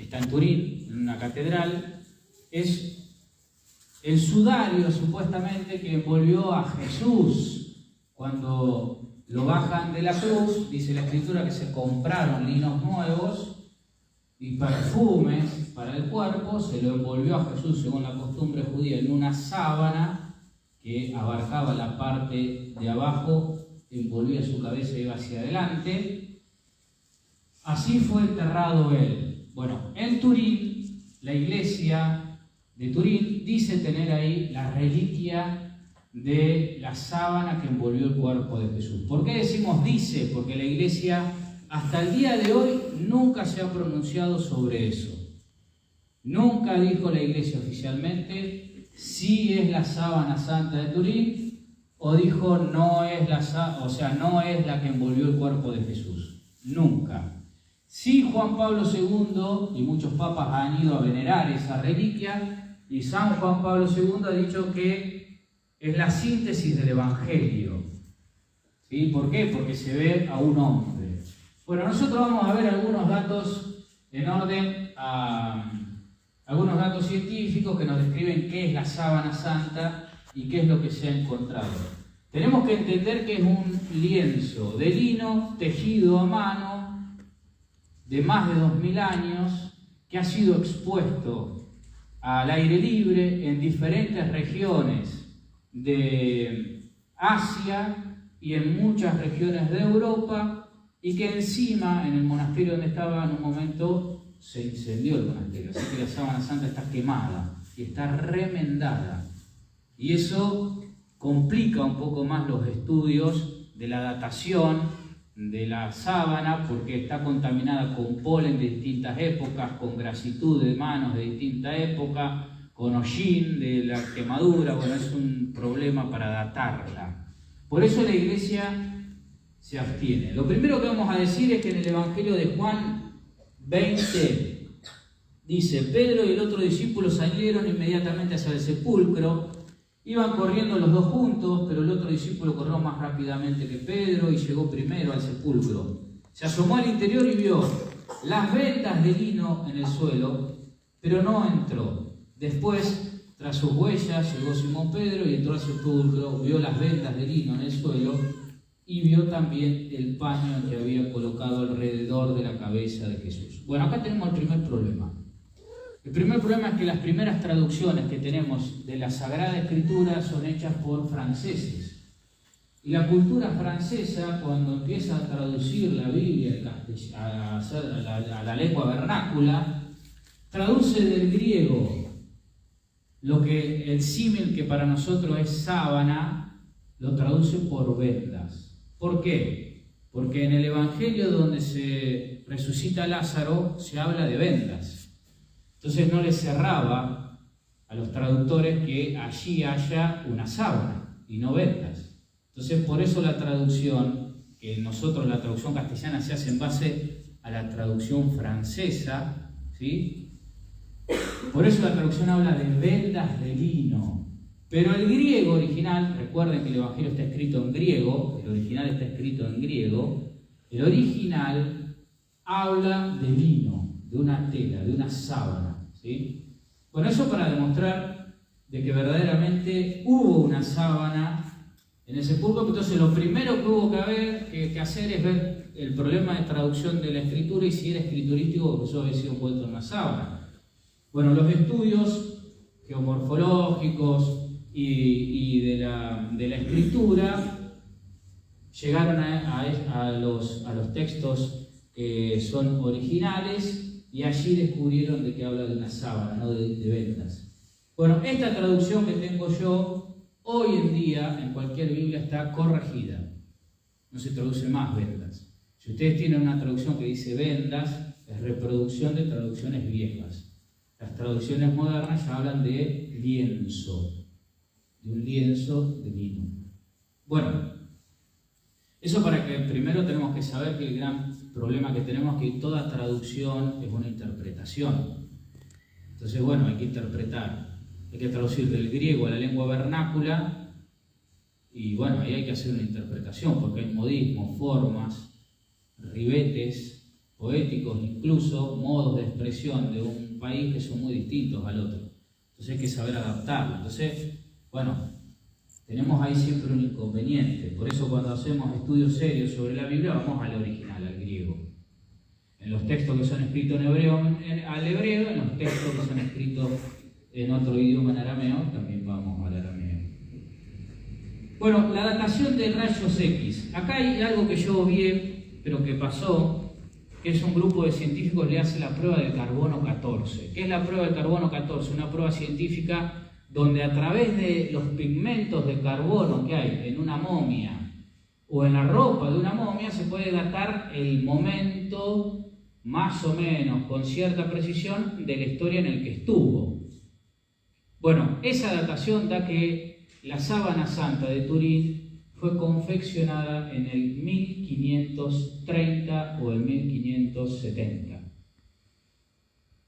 está en Turín, en una catedral, es el sudario supuestamente que envolvió a Jesús cuando lo bajan de la cruz. Dice la Escritura que se compraron linos nuevos y perfumes para el cuerpo, se lo envolvió a Jesús según la costumbre judía en una sábana que abarcaba la parte de abajo, envolvía su cabeza y iba hacia adelante. Así fue enterrado él. Bueno, en Turín, la iglesia de Turín dice tener ahí la reliquia de la sábana que envolvió el cuerpo de Jesús. ¿Por qué decimos dice? Porque la iglesia hasta el día de hoy nunca se ha pronunciado sobre eso. Nunca dijo la iglesia oficialmente si es la sábana santa de Turín, o dijo no es no es la que envolvió el cuerpo de Jesús. Nunca. Sí, Juan Pablo II y muchos papas han ido a venerar esa reliquia, y San Juan Pablo II ha dicho que es la síntesis del Evangelio. ¿Sí? ¿Por qué? Porque se ve a un hombre. Bueno, nosotros vamos a ver algunos datos en orden a algunos datos científicos que nos describen qué es la sábana santa y qué es lo que se ha encontrado. Tenemos que entender que es un lienzo de lino tejido a mano de más de 2000 años, que ha sido expuesto al aire libre en diferentes regiones de Asia y en muchas regiones de Europa, y que encima, en el monasterio donde estaba, en un momento se incendió el monasterio, así que la sábana santa está quemada y está remendada. Y eso complica un poco más los estudios de la datación de la sábana, porque está contaminada con polen de distintas épocas, con grasitud de manos de distinta época, con hollín de la quemadura. Bueno, es un problema para datarla. Por eso la iglesia se abstiene. Lo primero que vamos a decir es que en el Evangelio de Juan 20 dice: Pedro y el otro discípulo salieron inmediatamente hacia el sepulcro. Iban corriendo los dos juntos, pero el otro discípulo corrió más rápidamente que Pedro y llegó primero al sepulcro. Se asomó al interior y vio las vendas de lino en el suelo, pero no entró. Después, tras sus huellas, llegó Simón Pedro y entró al sepulcro, vio las vendas de lino en el suelo y vio también el paño que había colocado alrededor de la cabeza de Jesús. Bueno, acá tenemos el primer problema. El primer problema es que las primeras traducciones que tenemos de la Sagrada Escritura son hechas por franceses. Y la cultura francesa, cuando empieza a traducir la Biblia a la lengua vernácula, traduce del griego lo que el símil que para nosotros es sábana, lo traduce por vendas. ¿Por qué? Porque en el Evangelio donde se resucita Lázaro se habla de vendas. Entonces no les cerraba a los traductores que allí haya una sábana y no vendas. Entonces por eso la traducción, que nosotros la traducción castellana se hace en base a la traducción francesa, ¿sí? Por eso la traducción habla de vendas de lino. Pero el griego original, recuerden que el Evangelio está escrito en griego, el original está escrito en griego, el original habla de lino, de una tela, de una sábana. ¿Sí? Bueno, eso para demostrar de que verdaderamente hubo una sábana en el sepulcro. Entonces lo primero que hubo que hacer es ver el problema de traducción de la escritura y si era escriturístico o eso había sido envuelto en una sábana. Bueno, los estudios geomorfológicos y de la escritura llegaron a los textos que son originales, y allí descubrieron de que habla de una sábana, no de vendas. Bueno, esta traducción que tengo yo, hoy en día, en cualquier Biblia está corregida. No se traduce más vendas. Si ustedes tienen una traducción que dice vendas, es reproducción de traducciones viejas. Las traducciones modernas ya hablan de lienzo, de un lienzo de lino. Bueno, eso para que primero tenemos que saber que el gran problema que tenemos es que toda traducción es una interpretación. Entonces, bueno, hay que interpretar, hay que traducir del griego a la lengua vernácula y bueno, ahí hay que hacer una interpretación porque hay modismos, formas, ribetes, poéticos, incluso modos de expresión de un país que son muy distintos al otro. Entonces hay que saber adaptarlo. Entonces, bueno, tenemos ahí siempre un inconveniente. Por eso cuando hacemos estudios serios sobre la Biblia vamos al original, al griego. En los textos que son escritos en hebreo, al hebreo, en los textos que son escritos en otro idioma, en arameo, también vamos al arameo. Bueno, la datación de rayos X. Acá hay algo que yo vi, pero que pasó, que es un grupo de científicos que le hace la prueba del carbono 14. ¿Qué es la prueba del carbono 14? Una prueba científica donde a través de los pigmentos de carbono que hay en una momia o en la ropa de una momia se puede datar el momento más o menos con cierta precisión de la historia en el que estuvo. Bueno, esa datación da que la sábana santa de Turín fue confeccionada en el 1530 o el 1570.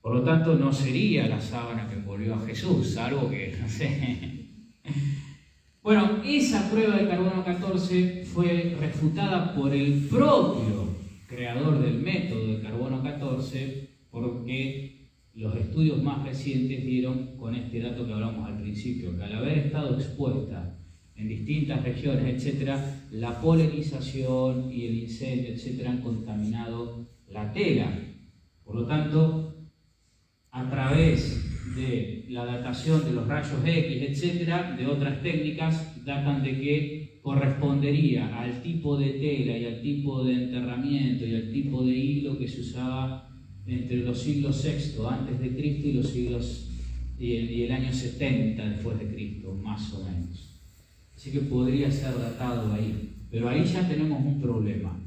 Por lo tanto, no sería la sábana que envolvió a Jesús, salvo que, no sé. Bueno, esa prueba de carbono 14 fue refutada por el propio creador del método de carbono 14, porque los estudios más recientes dieron con este dato que hablamos al principio, que al haber estado expuesta en distintas regiones, etc., la polinización y el incendio, etc., han contaminado la tela. Por lo tanto, a través de la datación de los rayos X, etc., de otras técnicas, datan de que correspondería al tipo de tela y al tipo de enterramiento y al tipo de hilo que se usaba entre los siglos VI antes de Cristo y los siglos y el año 70 después de Cristo, más o menos. Así que podría ser datado ahí, pero ahí ya tenemos un problema.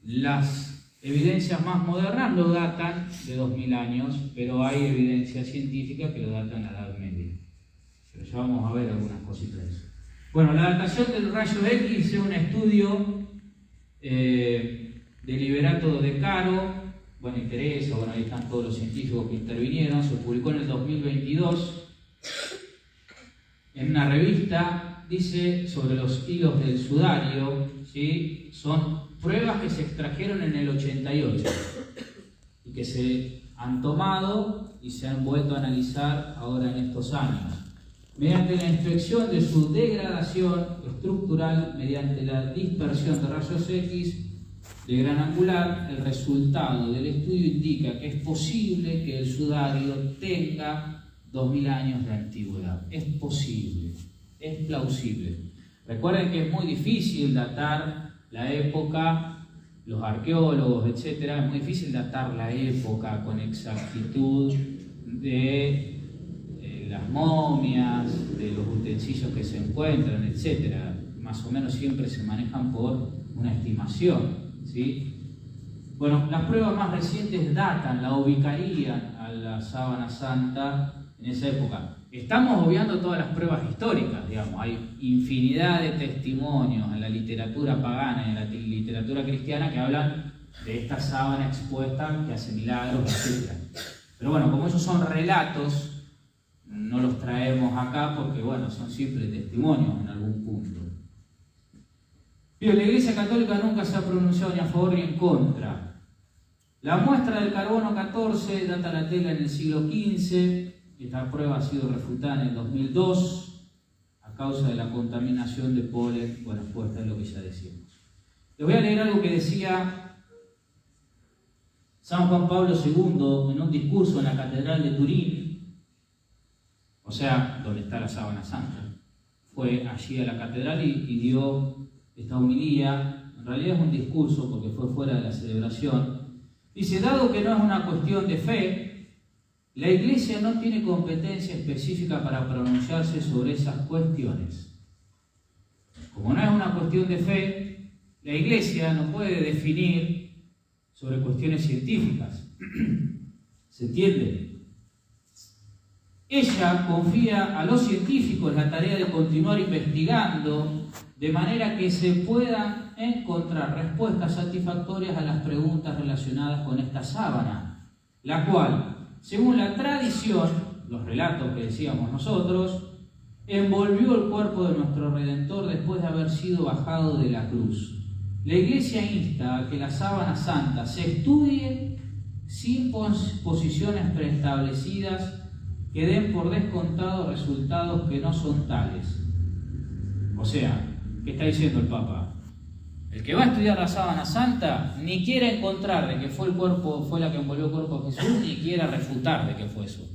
Las evidencias más modernas lo datan de 2000 años, pero hay evidencia científica que lo datan a la Edad Media. Pero ya vamos a ver algunas cositas de eso. Bueno, la datación del rayo X es un estudio de Liberato de Caro. Bueno, interesa, bueno, ahí están todos los científicos que intervinieron. Se publicó en el 2022 en una revista. Dice sobre los hilos del sudario, ¿sí? Son pruebas que se extrajeron en el 88 y que se han tomado y se han vuelto a analizar ahora en estos años. Mediante la inspección de su degradación estructural, mediante la dispersión de rayos X de gran angular, el resultado del estudio indica que es posible que el sudario tenga 2000 años de antigüedad. Es posible, es plausible. Recuerden que es muy difícil datar la época, los arqueólogos, etc., es muy difícil datar la época con exactitud de las momias, de los utensilios que se encuentran, etc. Más o menos siempre se manejan por una estimación, ¿sí? Bueno, las pruebas más recientes datan, la ubicarían a la sábana santa en esa época. Estamos obviando todas las pruebas históricas, digamos, hay infinidad de testimonios en la literatura pagana y en la literatura cristiana que hablan de esta sábana expuesta que hace milagros, etc. Pero bueno, como esos son relatos, no los traemos acá porque, bueno, son simples testimonios en algún punto. Pero la Iglesia Católica nunca se ha pronunciado ni a favor ni en contra. La muestra del carbono 14 data la tela en el siglo XV. Esta prueba ha sido refutada en el 2002 a causa de la contaminación de polen. Bueno, pues es lo que ya decíamos. Les voy a leer algo que decía San Juan Pablo II en un discurso en la Catedral de Turín, o sea, donde está la sábana santa. Fue allí a la catedral y dio esta homilía. En realidad es un discurso porque fue fuera de la celebración. Dice: dado que no es una cuestión de fe, la Iglesia no tiene competencia específica para pronunciarse sobre esas cuestiones. Como no es una cuestión de fe, la Iglesia no puede definir sobre cuestiones científicas. ¿Se entiende? Ella confía a los científicos la tarea de continuar investigando de manera que se puedan encontrar respuestas satisfactorias a las preguntas relacionadas con esta sábana, la cual, según la tradición, los relatos que decíamos nosotros, envolvió el cuerpo de nuestro Redentor después de haber sido bajado de la cruz. La Iglesia insta a que la sábana santa se estudie sin posiciones preestablecidas que den por descontado resultados que no son tales. O sea, ¿qué está diciendo el Papa? El que va a estudiar la sábana santa ni quiere encontrar de que fue la que envolvió el cuerpo de Jesús, ni quiera refutar de que fue eso.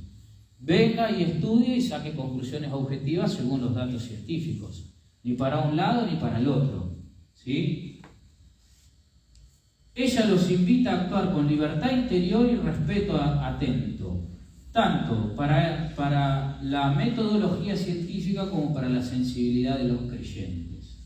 Venga y estudie y saque conclusiones objetivas según los datos científicos. Ni para un lado ni para el otro. ¿Sí? Ella los invita a actuar con libertad interior y respeto atento, tanto para la metodología científica como para la sensibilidad de los creyentes.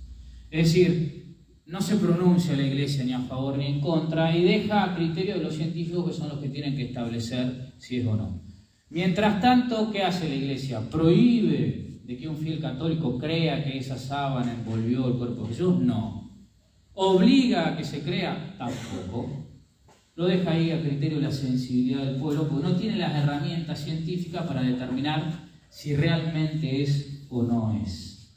Es decir, no se pronuncia la Iglesia ni a favor ni en contra y deja a criterio de los científicos, que son los que tienen que establecer si es o no. Mientras tanto, ¿qué hace la Iglesia? ¿Prohíbe de que un fiel católico crea que esa sábana envolvió el cuerpo de Jesús? No. ¿Obliga a que se crea? Tampoco. Lo deja ahí a criterio de la sensibilidad del pueblo, porque no tiene las herramientas científicas para determinar si realmente es o no es.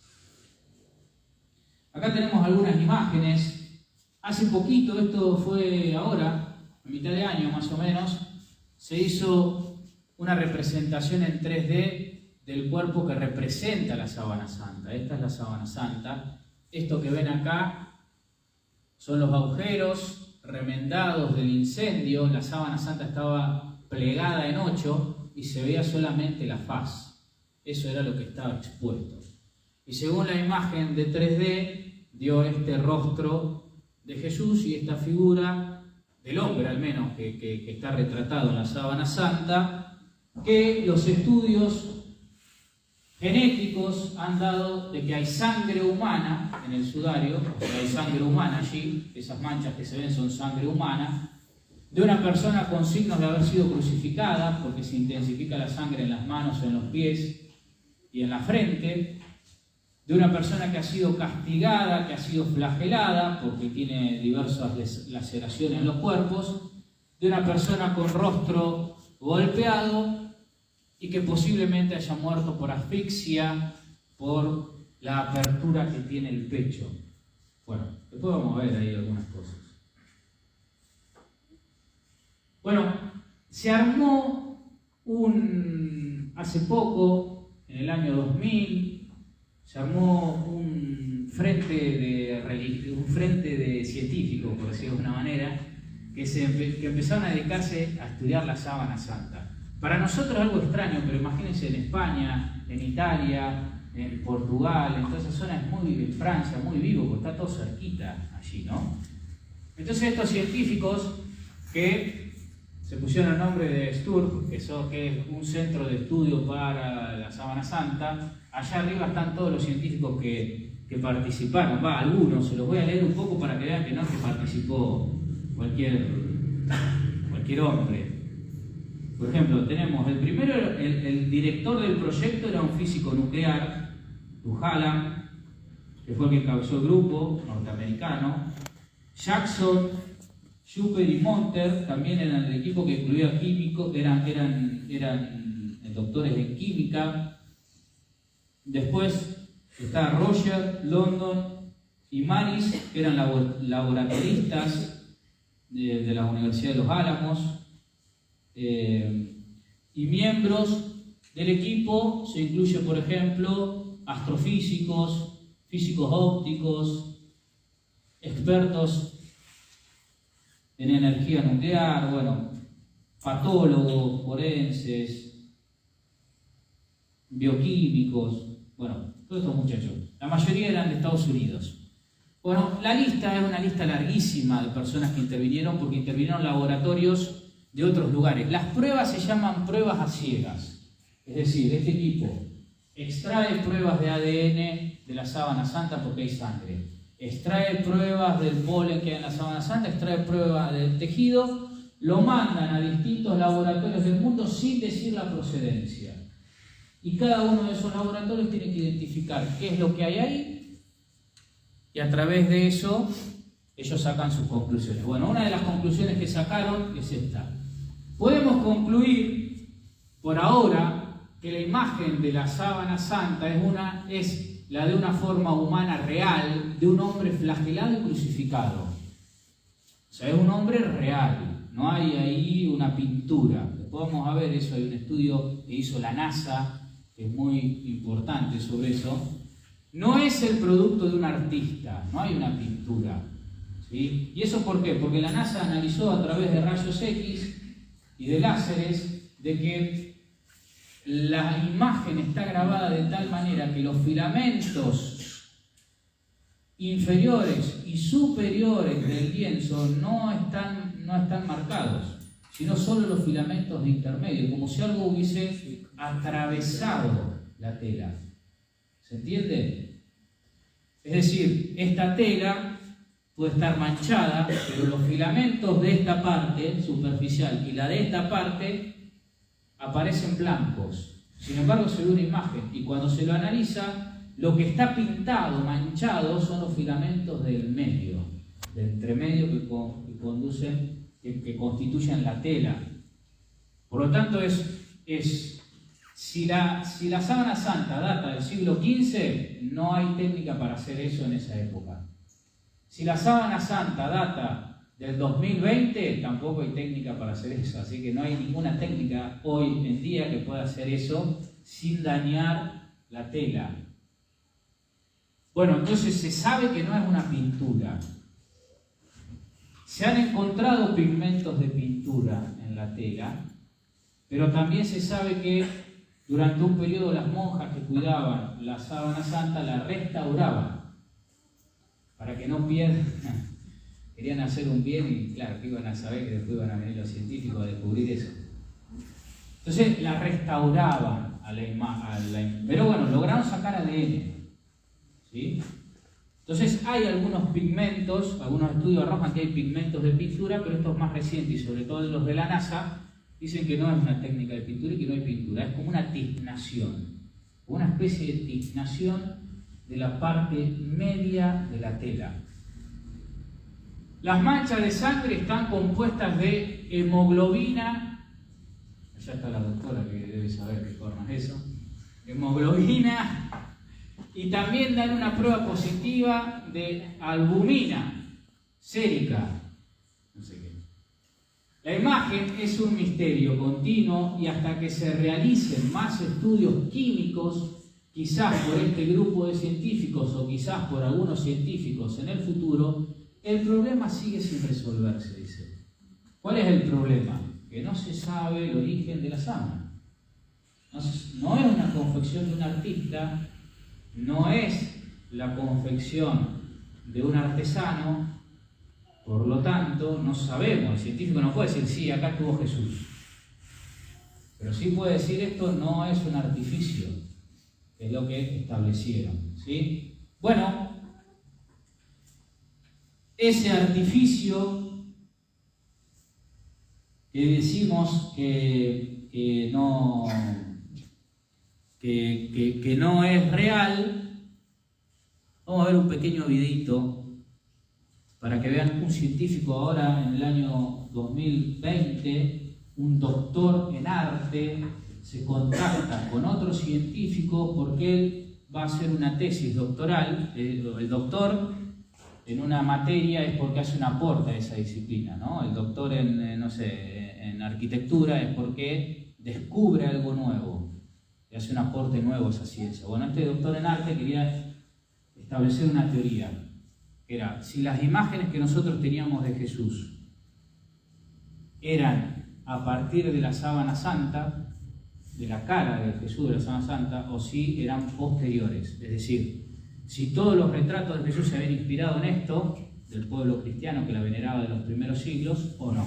Acá tenemos algunas imágenes. Hace poquito, esto fue ahora, a mitad de año más o menos, se hizo una representación en 3D del cuerpo que representa la sábana santa. Esta es la sábana santa. Esto que ven acá son los agujeros remendados del incendio. La sábana santa estaba plegada en 8 y se veía solamente la faz. Eso era lo que estaba expuesto. Y según la imagen de 3D, dio este rostro de Jesús y esta figura del hombre, al menos, que está retratado en la sábana santa, que los estudios genéticos han dado de que hay sangre humana en el sudario, o sea, hay sangre humana allí, esas manchas que se ven son sangre humana, de una persona con signos de haber sido crucificada, porque se intensifica la sangre en las manos, en los pies y en la frente, de una persona que ha sido castigada, que ha sido flagelada, porque tiene diversas laceraciones en los cuerpos, de una persona con rostro golpeado, y que posiblemente haya muerto por asfixia, por la apertura que tiene el pecho. Bueno, después vamos a ver ahí algunas cosas. Bueno, se armó hace poco, en el año 2000, se armó un frente de científicos, por decirlo de una manera, que empezaron a dedicarse a estudiar la sábana santa. Para nosotros algo extraño, pero imagínense en España, en Italia, en Portugal, en todas esas zonas, en Francia, muy vivo, porque está todo cerquita allí, ¿no? Entonces estos científicos que se pusieron el nombre de STURP, que es un centro de estudio para la sábana santa, allá arriba están todos los científicos que participaron, algunos, se los voy a leer un poco para que vean que no es que participó cualquier hombre. Por ejemplo, tenemos el primero, el director del proyecto era un físico nuclear, Duhallam, que fue el que encabezó el grupo norteamericano. Jackson, Schupper y Monter también eran el equipo que incluía químicos, eran doctores en química. Después está Roger, London y Maris, que eran laboratoristas de la Universidad de los Álamos. Y miembros del equipo se incluye, por ejemplo, astrofísicos, físicos ópticos, expertos en energía nuclear, patólogos, forenses, bioquímicos, todos estos muchachos. La mayoría eran de Estados Unidos. La lista es una lista larguísima de personas que intervinieron, porque intervinieron laboratorios de otros lugares. Las pruebas se llaman pruebas a ciegas. Es decir, este equipo extrae pruebas de ADN de la sábana santa porque hay sangre. Extrae pruebas del polen que hay en la sábana santa, extrae pruebas del tejido, lo mandan a distintos laboratorios del mundo sin decir la procedencia. Y cada uno de esos laboratorios tiene que identificar qué es lo que hay ahí y a través de eso ellos sacan sus conclusiones. Una de las conclusiones que sacaron es esta. Podemos concluir por ahora que la imagen de la sábana santa es la de una forma humana real de un hombre flagelado y crucificado. O sea, es un hombre real, no hay ahí una pintura. Después vamos a ver eso, hay un estudio que hizo la NASA, que es muy importante sobre eso. No es el producto de un artista, no hay una pintura, ¿sí? ¿Y eso por qué? Porque la NASA analizó a través de rayos X y de láseres de que la imagen está grabada de tal manera que los filamentos inferiores y superiores del lienzo no están marcados, sino solo los filamentos de intermedio, como si algo hubiese atravesado la tela. ¿Se entiende? Es decir, esta tela puede estar manchada, pero los filamentos de esta parte superficial y la de esta parte aparecen blancos. Sin embargo, se ve una imagen y cuando se lo analiza, lo que está pintado, manchado, son los filamentos del medio, del entremedio que constituyen la tela. Por lo tanto, si la sábana santa data del siglo XV, no hay técnica para hacer eso en esa época. Si la sábana santa data del 2020, tampoco hay técnica para hacer eso. Así que no hay ninguna técnica hoy en día que pueda hacer eso sin dañar la tela. Bueno, entonces se sabe que no es una pintura. Se han encontrado pigmentos de pintura en la tela, pero también se sabe que durante un periodo las monjas que cuidaban la sábana santa la restauraban para que no pierdan. Querían hacer un bien y claro, que iban a saber que después iban a venir los científicos a descubrir eso. Entonces la restauraban pero bueno, lograron sacar ADN, ¿sí? Entonces hay algunos pigmentos, algunos estudios arrojan que hay pigmentos de pintura, pero estos más recientes y sobre todo los de la NASA dicen que no es una técnica de pintura y que no hay pintura, es como una tiznación, una especie de tiznación de la parte media de la tela. Las manchas de sangre están compuestas de hemoglobina, allá está la doctora que debe saber qué forma es eso, hemoglobina, y también dan una prueba positiva de albumina sérica, no sé qué. La imagen es un misterio continuo y hasta que se realicen más estudios químicos, quizás por este grupo de científicos o quizás por algunos científicos en el futuro, el problema sigue sin resolverse, dice. ¿Cuál es el problema? Que no se sabe el origen de la sábana. No es una confección de un artista, no es la confección de un artesano, por lo tanto, no sabemos. El científico no puede decir, sí, acá estuvo Jesús. Pero sí puede decir, esto no es un artificio, que es lo que establecieron, ¿sí? Bueno, ese artificio que decimos que no es real, vamos a ver un pequeño videito para que vean un científico ahora en el año 2020, un doctor en arte, se contacta con otro científico porque él va a hacer una tesis doctoral. El doctor en una materia es porque hace un aporte a esa disciplina, ¿no? El doctor en arquitectura es porque descubre algo nuevo y hace un aporte nuevo a esa ciencia. Bueno, este doctor en arte quería establecer una teoría, que era, si las imágenes que nosotros teníamos de Jesús eran a partir de la sábana santa, de la cara de Jesús de la sábana santa, o si eran posteriores, es decir, si todos los retratos de Jesús se habían inspirado en esto, del pueblo cristiano que la veneraba de los primeros siglos, o no.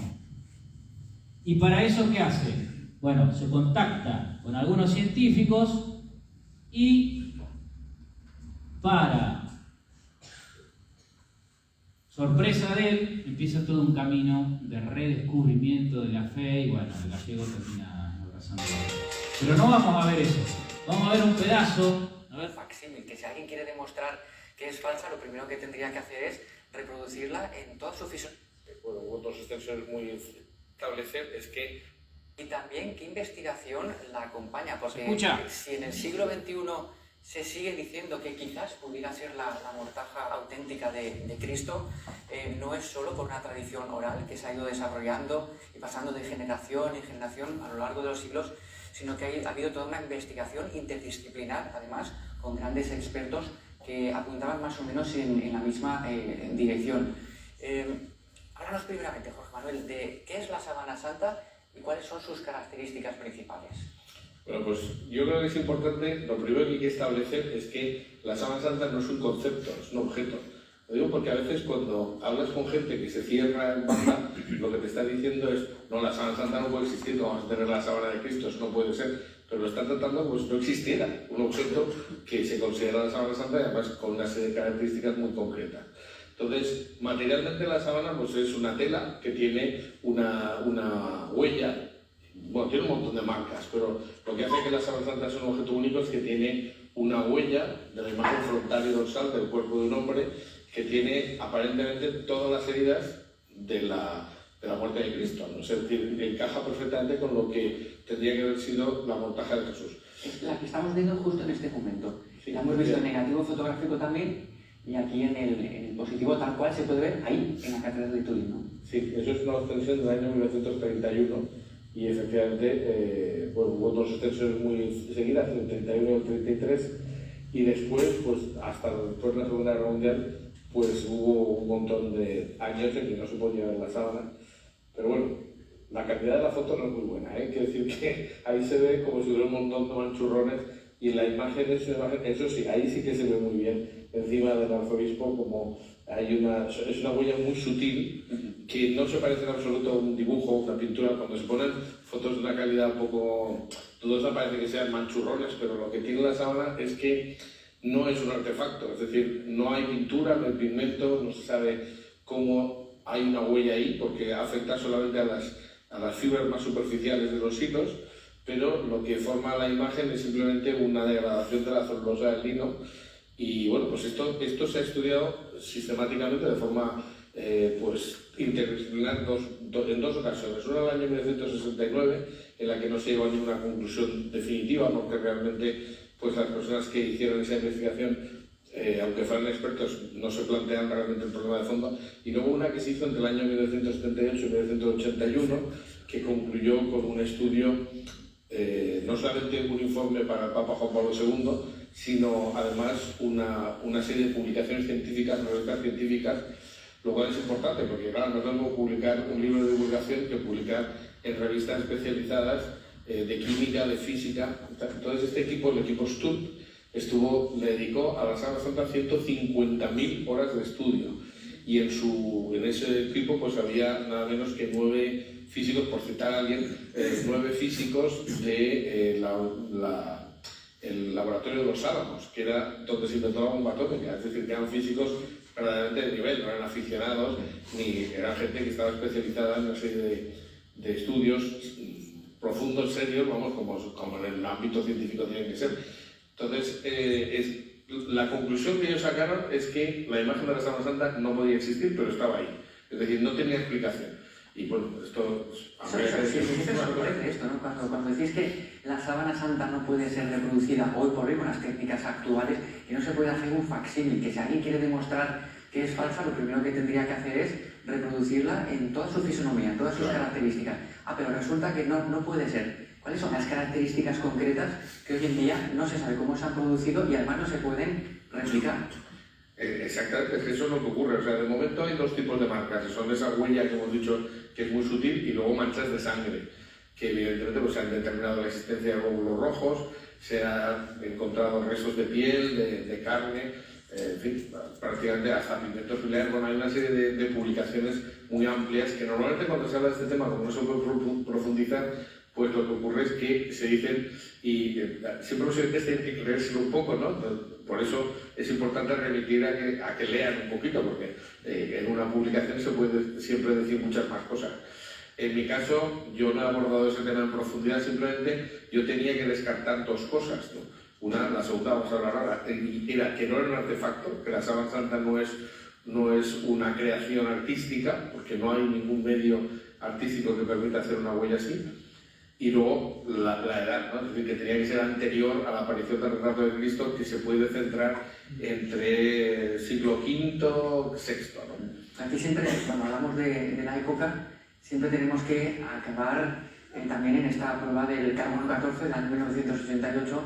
¿Y para eso qué hace? Bueno, se contacta con algunos científicos y para sorpresa de él, empieza todo un camino de redescubrimiento de la fe y bueno, el gallego termina abrazando. Pero no vamos a ver eso, vamos a ver un pedazo. Facsímil, que si alguien quiere demostrar que es falsa, lo primero que tendría que hacer es reproducirla en toda su fisonomía. Bueno, otros extensiones muy establecer es que... Y también qué investigación la acompaña, porque ¿Se escucha? si en el siglo XXI se sigue diciendo que quizás pudiera ser la mortaja auténtica de Cristo, no es solo por una tradición oral que se ha ido desarrollando y pasando de generación en generación a lo largo de los siglos, sino que ha habido toda una investigación interdisciplinar, además, con grandes expertos que apuntaban más o menos en la misma dirección. Háblanos primeramente, Jorge Manuel, de qué es la sábana santa y cuáles son sus características principales. Bueno, pues yo creo que es importante, lo primero que hay que establecer es que la sábana santa no es un concepto, es un objeto. Lo digo porque a veces cuando hablas con gente que se cierra en banda, lo que te está diciendo es, no, la sábana santa no puede existir, no vamos a tener la sábana de Cristo, eso no puede ser. Pero lo están tratando como si no existiera un objeto que se considera la sábana santa y además con una serie de características muy concretas. Entonces, materialmente la sábana pues es una tela que tiene una huella. Bueno, tiene un montón de marcas, pero lo que hace que la sábana santa sea un objeto único es que tiene una huella de la imagen frontal y dorsal del cuerpo de un hombre que tiene aparentemente todas las heridas de la muerte de Cristo, ¿no? Es decir, encaja perfectamente con lo que tendría que haber sido la mortaja de Jesús. La que estamos viendo justo en este momento. Sí, la hemos visto en negativo fotográfico también y aquí en el positivo tal cual se puede ver ahí, en la Catedral de Turín, ¿no? Sí, eso es una obtención del año 1931. Y efectivamente, bueno, hubo dos extensiones muy seguidas, el 31 y el 33, y después, pues hasta después de la Segunda Guerra Mundial, pues hubo un montón de años en que no se podía ver la sábana. Pero bueno, la calidad de la foto no es muy buena, ¿eh? Quiero decir que ahí se ve como si hubiera un montón de manchurrones, y la imagen es una imagen, eso sí, ahí sí que se ve muy bien, encima del arzobispo, como es una huella muy sutil, que no se parece en absoluto a un dibujo o una pintura. Cuando se ponen fotos de una calidad un poco dudosa parece que sean manchurrones, pero lo que tiene la sábana es que no es un artefacto, es decir, no hay pintura, no hay pigmento, no se sabe cómo hay una huella ahí, porque afecta solamente a las fibras más superficiales de los hilos, pero lo que forma la imagen es simplemente una degradación de la celulosa del lino. Y bueno, pues esto se ha estudiado sistemáticamente de forma pues interdisciplinar en dos ocasiones. Una en el año 1969, en la que no se llegó a ninguna conclusión definitiva, porque realmente pues las personas que hicieron esa investigación, aunque fueran expertos, no se plantean realmente el problema de fondo. Y luego una que se hizo entre el año 1978 y 1981, que concluyó con un estudio, no solamente un informe para el Papa Juan Pablo II, sino además una serie de publicaciones científicas, revistas científicas, lo cual es importante porque, claro, no es lo mismo publicar un libro de divulgación que publicar en revistas especializadas de química, de física. Entonces este equipo, el equipo STUD, le dedicó a la Sábana Santa 150.000 horas de estudio, y en ese equipo pues había nada menos que 9 físicos, por citar a alguien, 9 físicos de el laboratorio de los Álamos, que era donde se inventó la bomba atómica, es decir, que eran físicos verdaderamente de nivel, no eran aficionados, ni eran gente que estaba especializada en una serie de estudios profundos, serios, vamos, como en el ámbito científico tienen que ser. Entonces, la conclusión que ellos sacaron es que la imagen de la Sábana Santa no podía existir, pero estaba ahí, es decir, no tenía explicación. Y bueno, esto... sorprende esto, ¿no? Cuando decís que la sábana santa no puede ser reproducida hoy por hoy con las técnicas actuales, que no se puede hacer un facsímil, que si alguien quiere demostrar que es falsa, lo primero que tendría que hacer es reproducirla en toda su fisonomía, en todas sus características. Pero resulta que no puede ser. ¿Cuáles son las características concretas que hoy en día no se sabe cómo se han producido y además no se pueden replicar? Exactamente, es que eso es lo que ocurre. O sea, de momento hay dos tipos de marcas, que son esa huella que hemos dicho que es muy sutil, y luego manchas de sangre, que evidentemente pues, se han determinado la existencia de glóbulos rojos, se han encontrado restos de piel, de carne, en fin, prácticamente hasta pigmentos biliares. Bueno, hay una serie de publicaciones muy amplias que normalmente cuando se habla de este tema, como no se puede profundizar, pues lo que ocurre es que se dicen, y siempre los oyentes tienen que creérselo un poco, ¿no? Por eso es importante remitir a que lean un poquito, porque en una publicación se puede siempre decir muchas más cosas. En mi caso, yo no he abordado ese tema en profundidad, simplemente yo tenía que descartar dos cosas, ¿no? Una, la segunda, vamos a hablar ahora, era que no era un artefacto, que la Sábana Santa no es una creación artística, porque no hay ningún medio artístico que permita hacer una huella así. y luego la edad, ¿no? Es decir, que tenía que ser anterior a la aparición del retrato de Cristo, que se puede centrar entre el siglo V, VI, ¿no? Aquí siempre, cuando hablamos de la época, siempre tenemos que acabar también en esta prueba del carbono 14 del año 1988,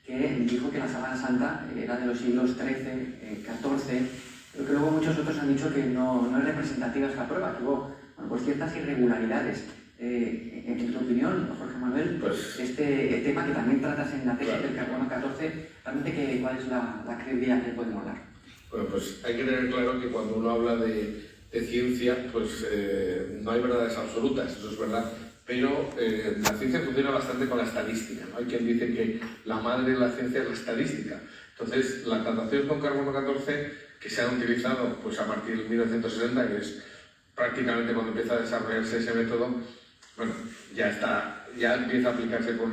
que dijo que la sábana santa era de los siglos XIII, XIV, pero que luego muchos otros han dicho que no es representativa esta prueba, que hubo pues ciertas irregularidades. En tu opinión, Jorge Manuel, pues, este tema que también tratas en la tesis del carbono 14, realmente ¿cuál es la credibilidad que podemos dar? Bueno, pues hay que tener claro que cuando uno habla de ciencia, pues no hay verdades absolutas, eso es verdad, pero la ciencia funciona bastante con la estadística, ¿no? Hay quien dice que la madre de la ciencia es la estadística. Entonces, las dataciones con carbono 14 que se han utilizado pues, a partir de 1960, que es prácticamente cuando empieza a desarrollarse ese método, bueno, ya empieza a aplicarse con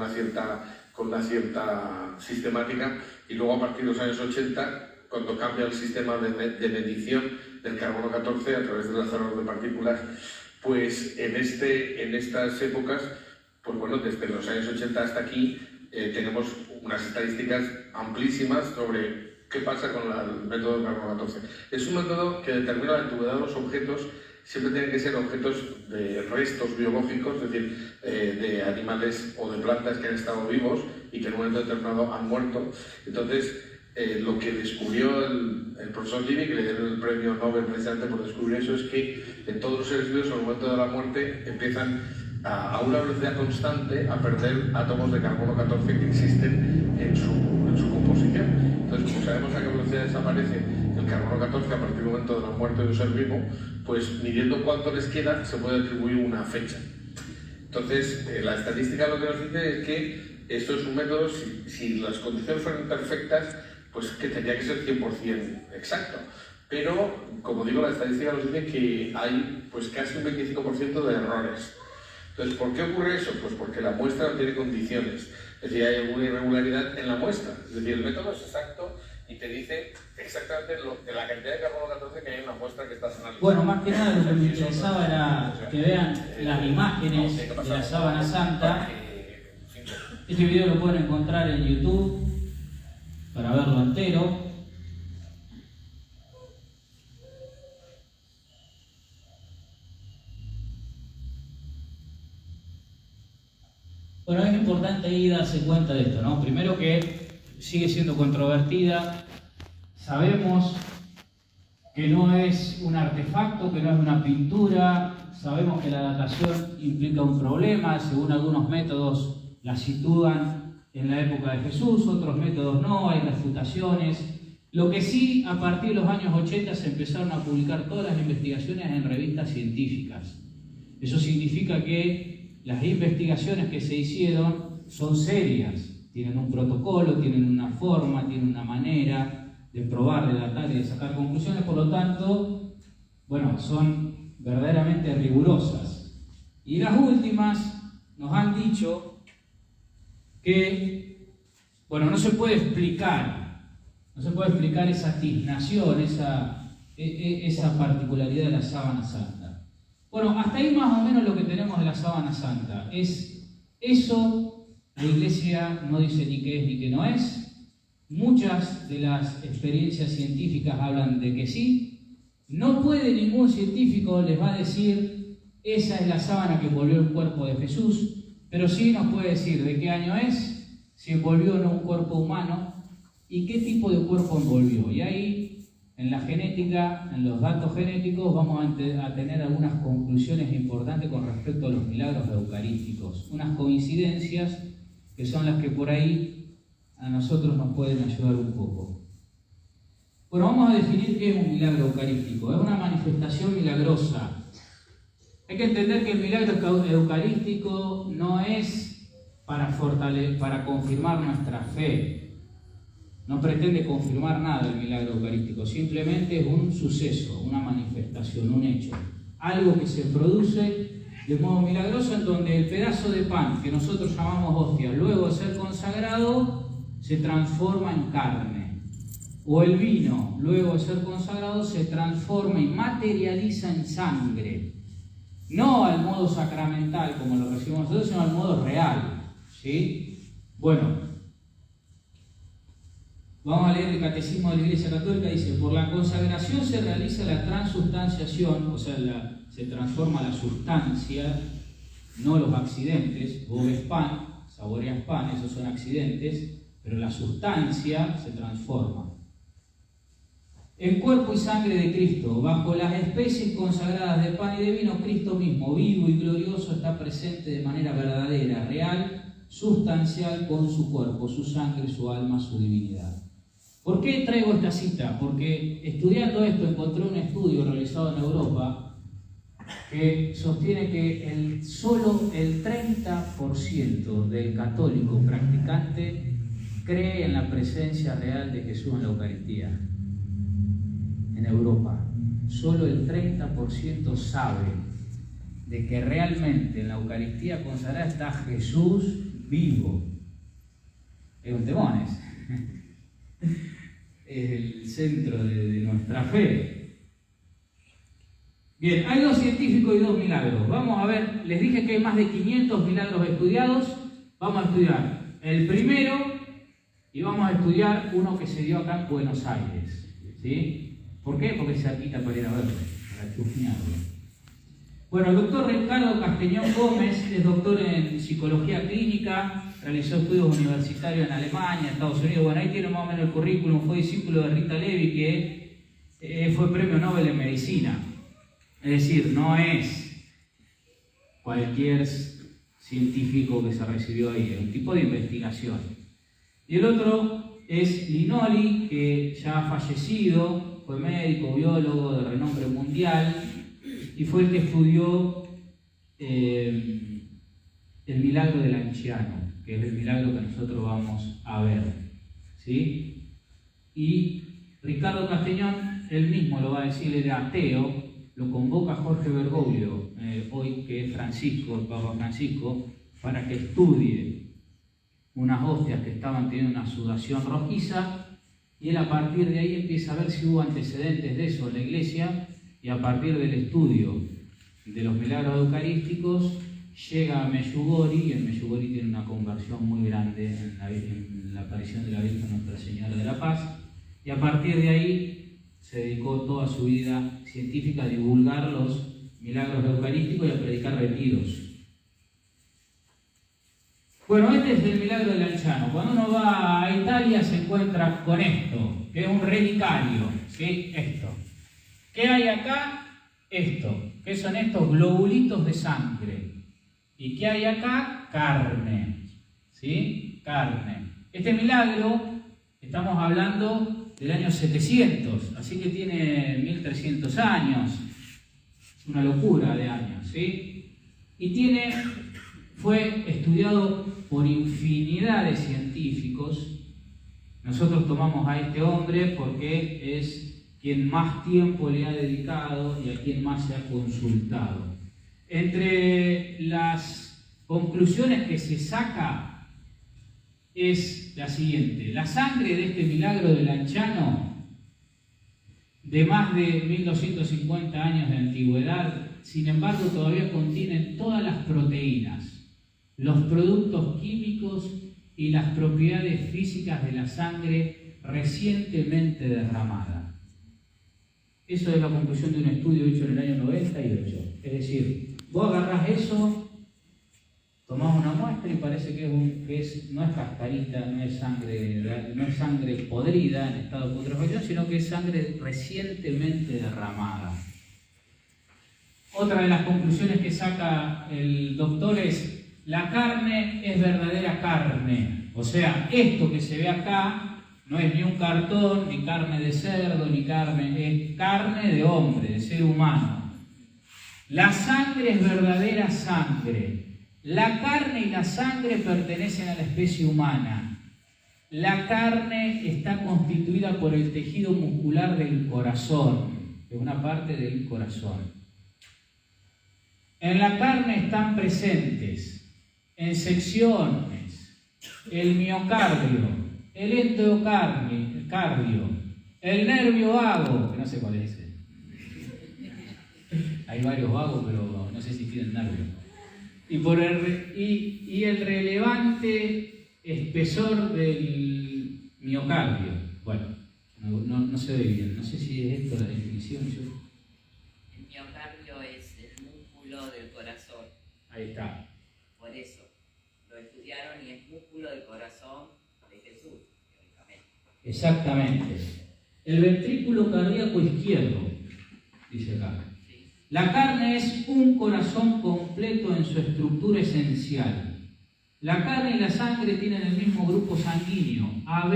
una cierta sistemática, y luego a partir de los años 80, cuando cambia el sistema de medición del carbono 14 a través de lanzadores de partículas, pues en estas épocas, pues bueno, desde los años 80 hasta aquí, tenemos unas estadísticas amplísimas sobre qué pasa con el método del carbono 14. Es un método que determina la antigüedad de los objetos. Siempre tienen que ser objetos de restos biológicos, es decir, de animales o de plantas que han estado vivos y que en un momento determinado han muerto. Entonces, lo que descubrió el profesor Livy, que le dieron el premio Nobel precisamente por descubrir eso, es que en todos los seres vivos, en el momento de la muerte, empiezan a una velocidad constante a perder átomos de carbono 14 que existen en su composición. Entonces, como sabemos a qué velocidad desaparece el carbono 14 a partir del momento de la muerte de un ser vivo, pues midiendo cuánto les queda se puede atribuir una fecha. Entonces, la estadística lo que nos dice es que esto es un método, si las condiciones fueran perfectas, pues que tendría que ser 100% exacto. Pero, como digo, la estadística nos dice que hay pues casi un 25% de errores. Entonces, ¿por qué ocurre eso? Pues porque la muestra no tiene condiciones. Es decir, hay alguna irregularidad en la muestra. Es decir, el método es exacto y te dice exactamente de la cantidad de carbono 14 que hay en la muestra que estás analizando. Bueno, más que nada lo que me interesaba era que vean las imágenes de la sábana santa. Este video lo pueden encontrar en YouTube para verlo entero. Bueno, es importante ahí darse cuenta de esto, ¿no? Primero que sigue siendo controvertida. Sabemos que no es un artefacto, que no es una pintura. Sabemos que la datación implica un problema. Según algunos métodos la sitúan en la época de Jesús, otros métodos no, hay refutaciones. Lo que sí, a partir de los años 80 se empezaron a publicar todas las investigaciones en revistas científicas. Eso significa que las investigaciones que se hicieron son serias, tienen un protocolo, tienen una forma, tienen una manera de probar, de datar y de sacar conclusiones, por lo tanto, bueno, son verdaderamente rigurosas. Y las últimas nos han dicho que, bueno, no se puede explicar esa tiznación, esa particularidad de la sábana santa. Bueno, hasta ahí más o menos lo que tenemos de la sábana santa. Es eso, la Iglesia no dice ni qué es ni qué no es. Muchas de las experiencias científicas hablan de que sí. No puede ningún científico les va a decir esa es la sábana que envolvió el cuerpo de Jesús, pero sí nos puede decir de qué año es, si envolvió o no un cuerpo humano y qué tipo de cuerpo envolvió. Y ahí, en la genética, en los datos genéticos, vamos a tener algunas conclusiones importantes con respecto a los milagros eucarísticos. Unas coincidencias que son las que por ahí a nosotros nos pueden ayudar un poco. Bueno, vamos a definir qué es un milagro eucarístico. Es una manifestación milagrosa. Hay que entender que el milagro eucarístico no es para confirmar nuestra fe. No pretende confirmar nada el milagro eucarístico, simplemente es un suceso, una manifestación, un hecho. Algo que se produce de modo milagroso en donde el pedazo de pan que nosotros llamamos hostia, luego de ser consagrado, se transforma en carne. O el vino, luego de ser consagrado, se transforma y materializa en sangre. no al modo sacramental como lo recibimos nosotros, sino al modo real, ¿sí? Bueno, vamos a leer el Catecismo de la Iglesia Católica. Dice: por la consagración se realiza la transustanciación, o sea, se transforma la sustancia, no los accidentes. Vos ves pan, saboreas pan, esos son accidentes, pero la sustancia se transforma. En cuerpo y sangre de Cristo, bajo las especies consagradas de pan y de vino, Cristo mismo, vivo y glorioso, está presente de manera verdadera, real, sustancial, con su cuerpo, su sangre, su alma, su divinidad. ¿Por qué traigo esta cita? Porque estudiando esto encontré un estudio realizado en Europa que sostiene que solo el 30% del católico practicante cree en la presencia real de Jesús en la Eucaristía. En Europa, solo el 30% sabe de que realmente en la Eucaristía consagrada está Jesús vivo. Es un temón, es el centro de nuestra fe. Bien, hay 2 científicos y 2 milagros. Vamos a ver, les dije que hay más de 500 milagros estudiados. Vamos a estudiar el primero y vamos a estudiar uno que se dio acá en Buenos Aires, ¿sí? ¿Por qué? Porque es cerquita para ir a verlo, para chusmearlo. Bueno, el doctor Ricardo Castellón Gómez es doctor en psicología clínica, realizó estudios universitarios en Alemania, Estados Unidos. Bueno, ahí tiene más o menos el currículum. Fue discípulo de Rita Levi, que fue premio Nobel en medicina. Es decir, no es cualquier científico que se recibió ahí, es un tipo de investigación. Y el otro es Linoli, que ya ha fallecido. Fue médico, biólogo de renombre mundial y fue el que estudió el milagro del anciano, que es el milagro que nosotros vamos a ver, ¿sí? Y Ricardo Castellón, él mismo lo va a decir, era ateo, lo convoca Jorge Bergoglio, hoy que es Francisco, el Papa Francisco, para que estudie unas hostias que estaban teniendo una sudación rojiza. Y él a partir de ahí empieza a ver si hubo antecedentes de eso en la iglesia, y a partir del estudio de los milagros eucarísticos llega a Medjugorje, y en Medjugorje tiene una conversión muy grande en la aparición de la Virgen Nuestra Señora de la Paz, y a partir de ahí se dedicó toda su vida científica a divulgar los milagros eucarísticos y a predicar retiros. Bueno, este es el milagro del anciano. Cuando uno va a Italia se encuentra con esto, que es un relicario, ¿sí? Esto. ¿Qué hay acá? Esto. ¿Qué son estos globulitos de sangre? ¿Y qué hay acá? Carne, ¿sí? Carne. Este milagro, estamos hablando del año 700, así que tiene 1300 años. Es una locura de años, ¿sí? Y fue estudiado por infinidad de científicos. Nosotros tomamos a este hombre porque es quien más tiempo le ha dedicado y a quien más se ha consultado. Entre las conclusiones que se saca es la siguiente: la sangre de este milagro del anciano, de más de 1250 años de antigüedad, sin embargo todavía contiene todas las proteínas, los productos químicos y las propiedades físicas de la sangre recientemente derramada. Eso es la conclusión de un estudio hecho en el año 98. Es decir, vos agarrás eso, tomás una muestra y parece que no es cascarita, no es sangre podrida en estado de putrefacción, sino que es sangre recientemente derramada. Otra de las conclusiones que saca el doctor es: la carne es verdadera carne. O sea, esto que se ve acá no es ni un cartón, ni carne de cerdo, ni es carne de hombre, de ser humano. La sangre es verdadera sangre. La carne y la sangre pertenecen a la especie humana. La carne está constituida por el tejido muscular del corazón, que es una parte del corazón. En la carne están presentes en secciones el miocardio, el endocardio, el nervio vago, que no sé cuál es ese. hay varios vagos, pero no sé si tienen nervios. Y el relevante espesor del miocardio. Bueno, no se ve bien, no sé si es esto la definición. El miocardio es el músculo del corazón. Ahí está. Por eso lo estudiaron y es músculo del corazón de Jesús, teóricamente. Exactamente. El ventrículo cardíaco izquierdo, dice acá. Sí. La carne es un corazón completo en su estructura esencial. La carne y la sangre tienen el mismo grupo sanguíneo, AB,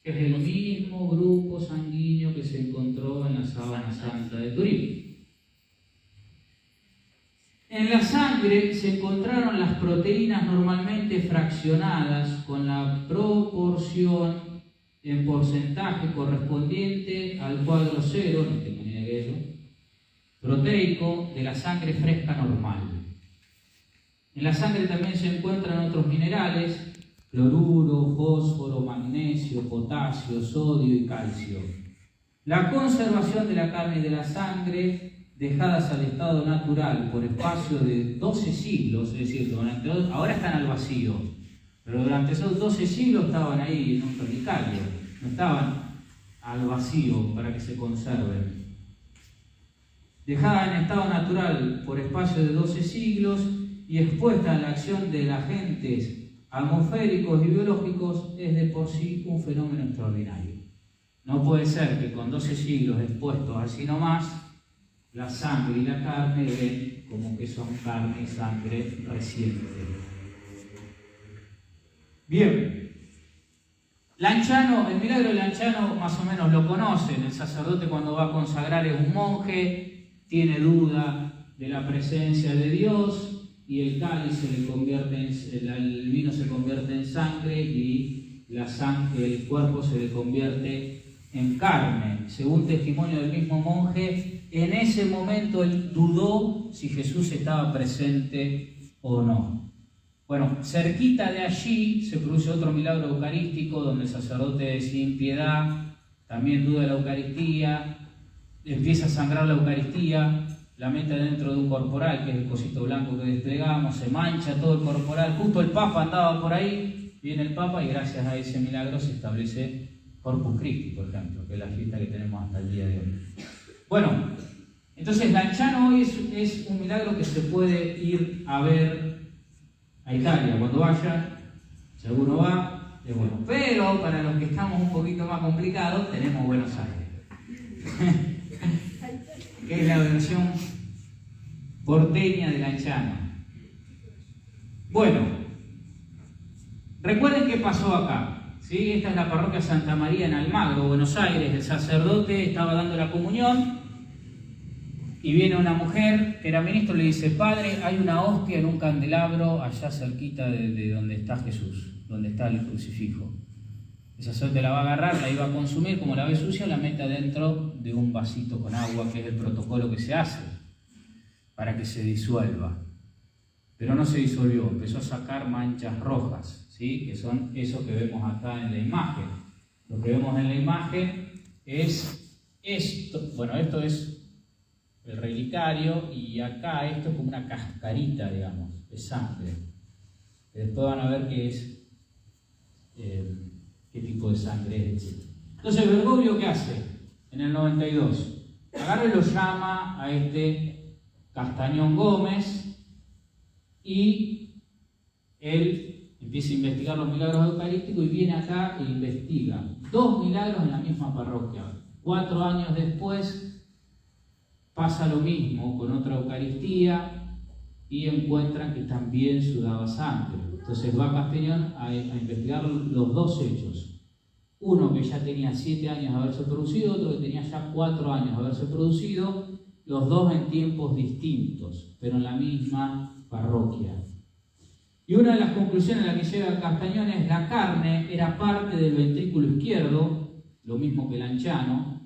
que es el mismo grupo sanguíneo que se encontró en la sábana santa de Turín. En la sangre se encontraron las proteínas normalmente fraccionadas con la proporción en porcentaje correspondiente al cuadro cero, no tengo ni idea de eso, proteico de la sangre fresca normal. En la sangre también se encuentran otros minerales: cloruro, fósforo, magnesio, potasio, sodio y calcio. La conservación de la carne y de la sangre dejadas al estado natural por espacio de 12 siglos, es decir, ahora están al vacío, pero durante esos 12 siglos estaban ahí en un relicario, no estaban al vacío para que se conserven. Dejadas en estado natural por espacio de 12 siglos y expuestas a la acción de agentes atmosféricos y biológicos, es de por sí un fenómeno extraordinario. No puede ser que con 12 siglos expuestos así nomás, la sangre y la carne ven como que son carne y sangre reciente. Bien. Lanciano, el milagro de Lanciano más o menos lo conocen. El sacerdote cuando va a consagrar es un monje, tiene duda de la presencia de Dios y el cáliz se le convierte el vino se convierte en sangre y el cuerpo se le convierte en carne. Según testimonio del mismo monje, en ese momento él dudó si Jesús estaba presente o no. Bueno, cerquita de allí se produce otro milagro eucarístico donde el sacerdote sin piedad también duda de la Eucaristía, empieza a sangrar la Eucaristía, la mete dentro de un corporal, que es el cosito blanco que desplegamos, se mancha todo el corporal, justo el Papa andaba por ahí, viene el Papa y gracias a ese milagro se establece Corpus Christi, por ejemplo, que es la fiesta que tenemos hasta el día de hoy. Bueno, entonces Lanciano hoy es un milagro que se puede ir a ver a Italia. Cuando vaya, si alguno va, es bueno. Pero para los que estamos un poquito más complicados, tenemos Buenos Aires. Que es la versión porteña de Lanciano. Bueno, recuerden qué pasó acá. ¿Sí? Esta es la parroquia Santa María en Almagro, Buenos Aires. El sacerdote estaba dando la comunión y viene una mujer que era ministro y le dice: Padre, hay una hostia en un candelabro allá cerquita de donde está Jesús, donde está el crucifijo. El sacerdote la va a agarrar, la iba a consumir, como la ve sucia, la mete adentro de un vasito con agua, que es el protocolo que se hace para que se disuelva. Pero no se disolvió, empezó a sacar manchas rojas, ¿sí? Que son eso que vemos acá en la imagen. Lo que vemos en la imagen es esto. Bueno, esto es el relicario y acá esto es como una cascarita, digamos, de sangre. Que después van a ver qué es, qué tipo de sangre es, etc. Entonces Bergoglio, ¿qué hace? En el 92, agarra y lo llama a este Castañón Gómez y él empieza a investigar los milagros eucarísticos y viene acá e investiga 2 milagros en la misma parroquia. 4 años después pasa lo mismo con otra Eucaristía y encuentran que también sudaba sangre. Entonces va Castañón a investigar los 2 hechos. Uno que ya tenía 7 años de haberse producido, otro que tenía ya 4 años de haberse producido, los 2 en tiempos distintos, pero en la misma parroquia. Y una de las conclusiones a la que llega Castañón es: la carne era parte del ventrículo izquierdo, lo mismo que Lanciano.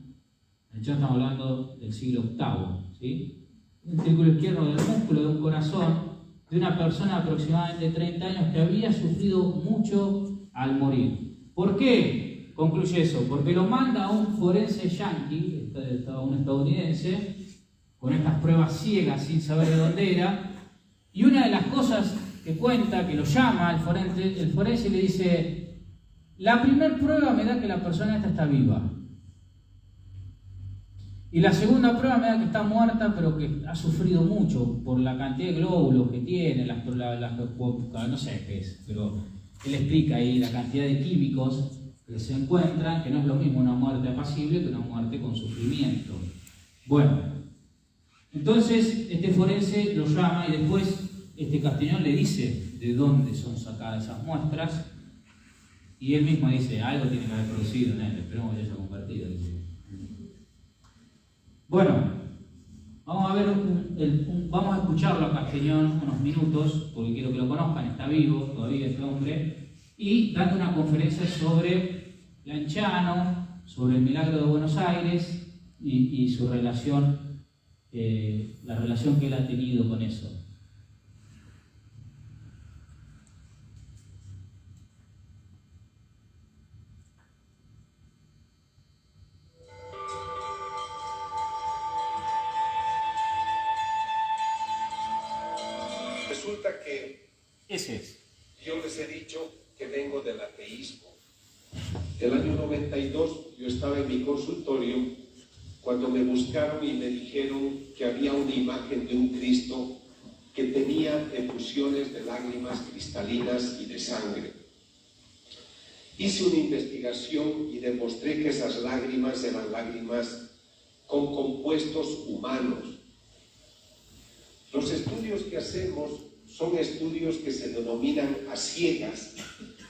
Lanciano estamos hablando del siglo VIII, ¿sí? El ventrículo izquierdo del músculo de un corazón de una persona de aproximadamente 30 años que había sufrido mucho al morir. ¿Por qué concluye eso? Porque lo manda a un forense yanqui, un estadounidense, con estas pruebas ciegas sin saber de dónde era. Y una de las cosas que cuenta, que lo llama el forense y le dice: la primera prueba me da que la persona esta está viva. Y la segunda prueba me da que está muerta, pero que ha sufrido mucho por la cantidad de glóbulos que tiene, no sé qué es, pero él explica ahí la cantidad de químicos que se encuentran, que no es lo mismo una muerte apacible que una muerte con sufrimiento. Bueno, entonces este forense lo llama y después Castañón le dice de dónde son sacadas esas muestras, y él mismo dice: algo tiene que haber producido en él, esperemos que haya convertido. Bueno, vamos a ver vamos a escucharlo a Castañón unos minutos, porque quiero que lo conozcan, está vivo todavía este hombre, y dando una conferencia sobre Lanciano, sobre el milagro de Buenos Aires y su relación, la relación que él ha tenido con eso. Resulta que Ese es. yo les he dicho que vengo del ateísmo. El año 92 yo estaba en mi consultorio cuando me buscaron y me dijeron que había una imagen de un Cristo que tenía efusiones de lágrimas cristalinas y de sangre. Hice una investigación y demostré que esas lágrimas eran lágrimas con compuestos humanos. Los estudios que hacemos son estudios que se denominan a ciegas,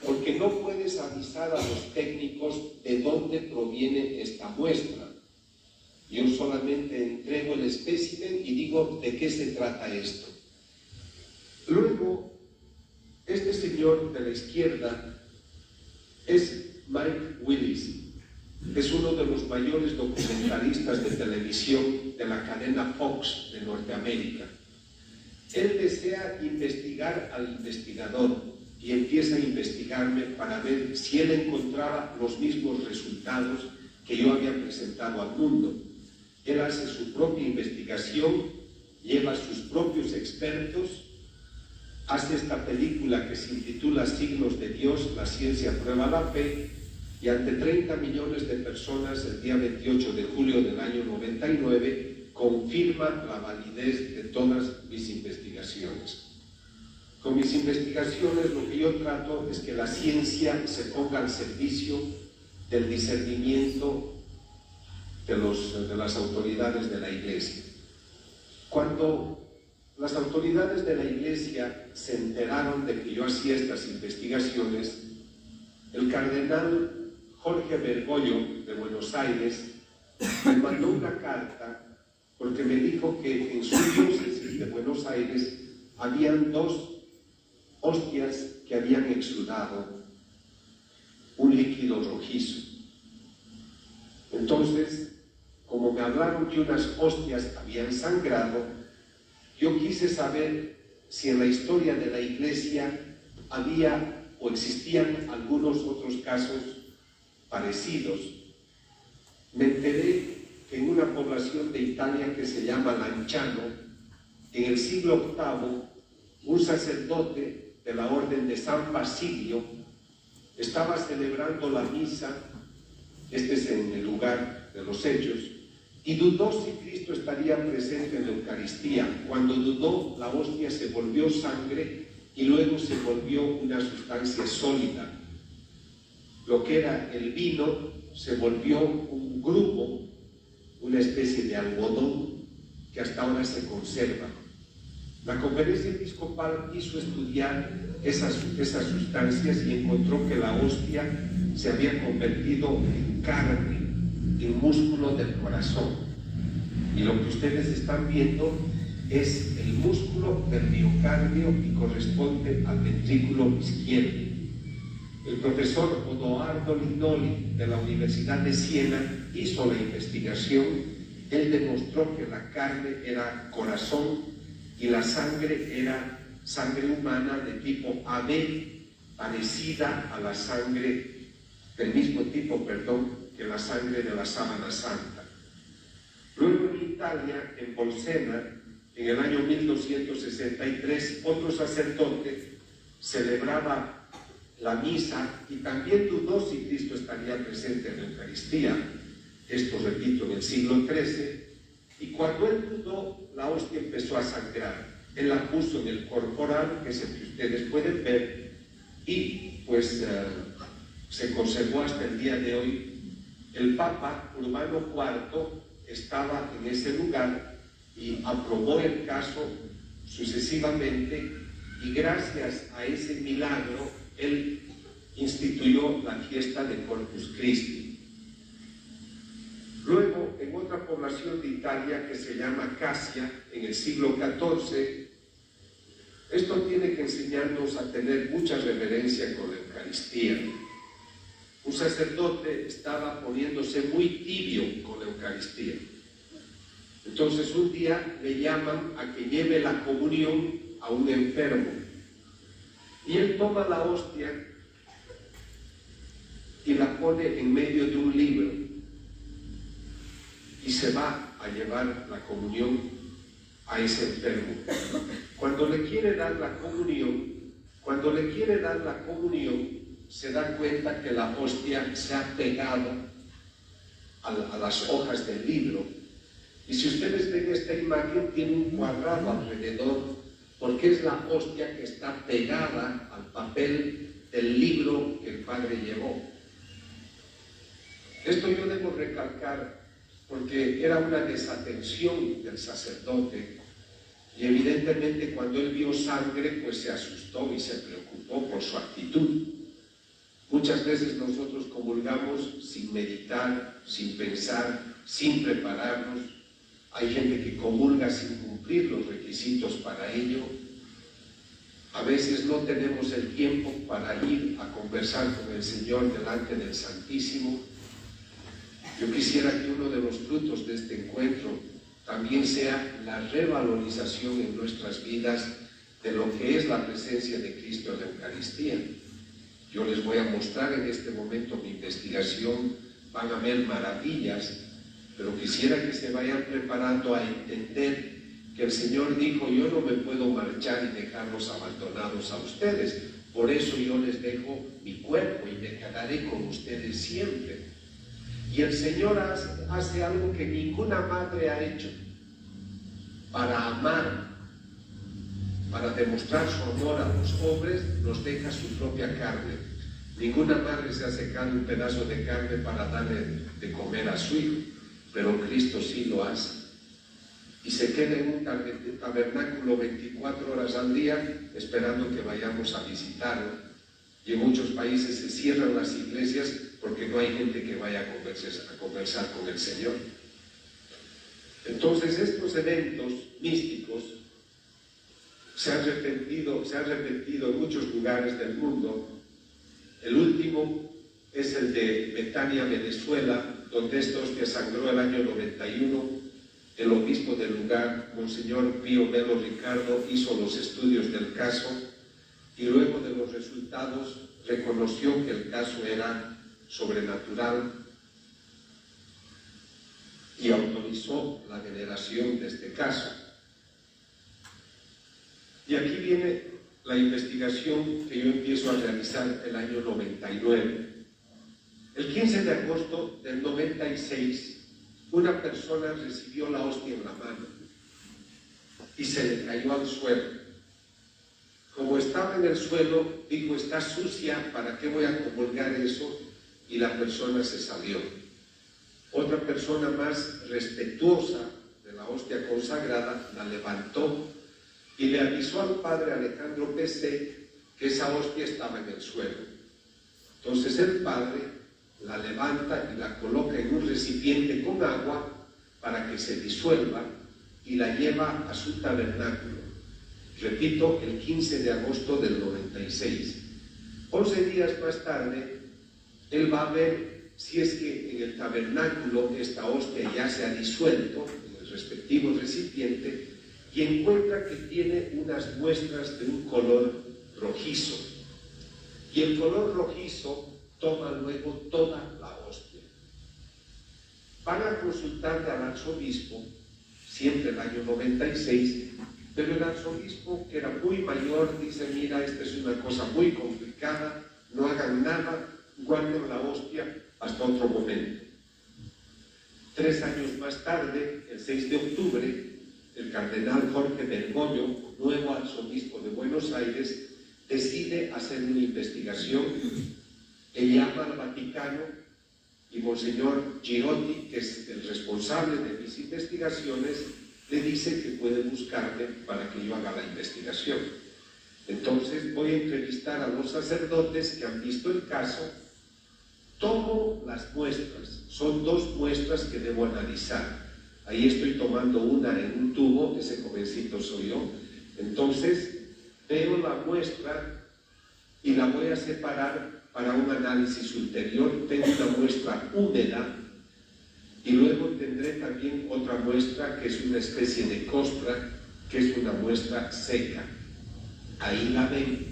porque no puedes avisar a los técnicos de dónde proviene esta muestra. Yo solamente entrego el espécimen y digo de qué se trata esto. Luego, este señor de la izquierda es Mike Willis. Es uno de los mayores documentalistas de televisión de la cadena Fox de Norteamérica. Él desea investigar al investigador y empieza a investigarme para ver si él encontraba los mismos resultados que yo había presentado al mundo. Él hace su propia investigación, lleva a sus propios expertos, hace esta película que se intitula Signos de Dios, la ciencia prueba la fe, y ante 30 millones de personas el día 28 de julio del año 99 confirma la validez de todas mis investigaciones. Con mis investigaciones lo que yo trato es que la ciencia se ponga al servicio del discernimiento de las autoridades de la Iglesia. Cuando las autoridades de la Iglesia se enteraron de que yo hacía estas investigaciones, el cardenal Jorge Bergoglio de Buenos Aires me mandó una carta porque me dijo que en su diócesis de Buenos Aires habían 2 hostias que habían exudado un líquido rojizo. Entonces, como me hablaron que unas hostias habían sangrado, yo quise saber si en la historia de la Iglesia había o existían algunos otros casos parecidos. Me enteré que en una población de Italia que se llama Lanciano, en el siglo VIII, un sacerdote de la orden de San Basilio estaba celebrando la misa, este es en el lugar de los hechos, y dudó si Cristo estaría presente en la Eucaristía. Cuando dudó, la hostia se volvió sangre y luego se volvió una sustancia sólida. Lo que era el vino se volvió un grumo, una especie de algodón que hasta ahora se conserva. La conferencia episcopal quiso estudiar esas sustancias y encontró que la hostia se había convertido en carne, en músculo del corazón. Y lo que ustedes están viendo es el músculo del miocardio y corresponde al ventrículo izquierdo. El profesor Odoardo Linoli de la Universidad de Siena hizo la investigación. Él demostró que la carne era corazón y la sangre era sangre humana de tipo AB, parecida a la sangre del mismo tipo, que la sangre de la sábana santa. Luego en Italia, en Bolsena, en el año 1263, otro sacerdote celebraba la misa y también dudó si Cristo estaría presente en la Eucaristía. Esto, repito, en el siglo XIII. Y cuando él dudó, la hostia empezó a sangrar. Él la puso en el corporal, que es el que ustedes pueden ver, y pues se conservó hasta el día de hoy. El Papa Urbano IV estaba en ese lugar y aprobó el caso sucesivamente, y gracias a ese milagro él instituyó la fiesta de Corpus Christi. Luego, en otra población de Italia que se llama Casia, en el siglo XIV, esto tiene que enseñarnos a tener mucha reverencia con la Eucaristía. Un sacerdote estaba poniéndose muy tibio con la Eucaristía. Entonces un día le llaman a que lleve la comunión a un enfermo. Y él toma la hostia y la pone en medio de un libro y se va a llevar la comunión a ese enfermo. Cuando le quiere dar la comunión, se da cuenta que la hostia se ha pegado a las hojas del libro. Y si ustedes ven esta imagen, tiene un cuadrado alrededor, porque es la hostia que está pegada al papel del libro que el padre llevó. Esto yo debo recalcar porque era una desatención del sacerdote, y evidentemente cuando él vio sangre, pues se asustó y se preocupó por su actitud. Muchas veces nosotros comulgamos sin meditar, sin pensar, sin prepararnos. Hay gente que comulga sin cumplir los requisitos para ello. A veces no tenemos el tiempo para ir a conversar con el Señor delante del Santísimo. Yo quisiera que uno de los frutos de este encuentro también sea la revalorización en nuestras vidas de lo que es la presencia de Cristo en la Eucaristía. Yo les voy a mostrar en este momento mi investigación, van a ver maravillas, pero quisiera que se vayan preparando a entender que el Señor dijo: yo no me puedo marchar y dejarlos abandonados a ustedes, por eso yo les dejo mi cuerpo y me quedaré con ustedes siempre. Y el Señor hace algo que ninguna madre ha hecho. Para amar, para demostrar su amor a los hombres, nos deja su propia carne. Ninguna madre se hace carne un pedazo de carne para darle de comer a su hijo, pero Cristo sí lo hace. Y se queda en un tabernáculo 24 horas al día esperando que vayamos a visitarlo. Y en muchos países se cierran las iglesias porque no hay gente que vaya a conversar con el Señor. Entonces estos eventos místicos se han repetido en muchos lugares del mundo. El último es el de Betania, Venezuela, donde esta hostia sangró el año 91. El obispo del lugar, Monseñor Pío Melo Ricardo, hizo los estudios del caso y luego de los resultados reconoció que el caso era sobrenatural y autorizó la veneración de este caso. Y aquí viene la investigación que yo empiezo a realizar el año 99. El 15 de agosto del 96, una persona recibió la hostia en la mano y se le cayó al suelo. Como estaba en el suelo, dijo: está sucia, ¿para qué voy a comulgar eso? Y la persona se salió. Otra persona más respetuosa de la hostia consagrada la levantó y le avisó al padre Alejandro P.C. que esa hostia estaba en el suelo. Entonces el padre la levanta y la coloca en un recipiente con agua para que se disuelva y la lleva a su tabernáculo. Repito, el 15 de agosto del 96. 11 días más tarde, él va a ver si es que en el tabernáculo esta hostia ya se ha disuelto en el respectivo recipiente y encuentra que tiene unas muestras de un color rojizo. Y el color rojizo toma luego toda la hostia. Van a consultarle al arzobispo siempre el año 96, pero el arzobispo, que era muy mayor, dice: mira, esta es una cosa muy complicada, no hagan nada, guarden la hostia hasta otro momento. 3 años más tarde, el 6 de octubre, el cardenal Jorge Bergoglio, nuevo arzobispo de Buenos Aires, decide hacer una investigación. Él llama al Vaticano y Monseñor Girotti, que es el responsable de mis investigaciones, le dice que puede buscarme para que yo haga la investigación. Entonces voy a entrevistar a los sacerdotes que han visto el caso. Tomo las muestras, son 2 muestras que debo analizar. Ahí estoy tomando una en un tubo, ese jovencito soy yo. Entonces veo la muestra y la voy a separar para un análisis ulterior. Tengo una muestra húmeda y luego tendré también otra muestra que es una especie de costra, que es una muestra seca. Ahí la ven.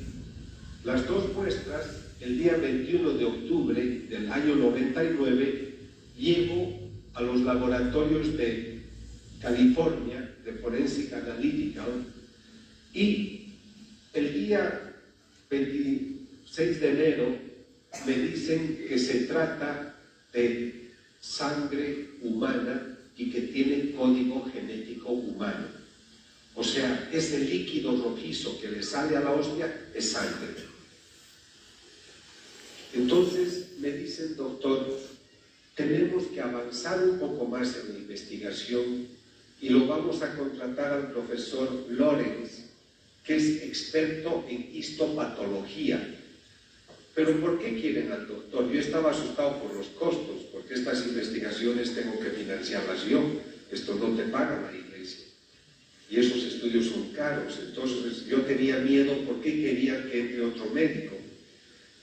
Las 2 muestras, el día 21 de octubre del año 99, llego a los laboratorios de California, de Forensic Analytical, y el día 26 de enero me dicen que se trata de sangre humana y que tiene código genético humano. O sea, ese líquido rojizo que le sale a la hostia es sangre. Entonces me dicen: doctor, tenemos que avanzar un poco más en la investigación y lo vamos a contratar al profesor Lorenz, que es experto en histopatología. ¿Pero por qué quieren al doctor? Yo estaba asustado por los costos, porque estas investigaciones tengo que financiarlas yo. Esto no te paga la iglesia. Y esos estudios son caros. Entonces yo tenía miedo porque querían que entre otro médico.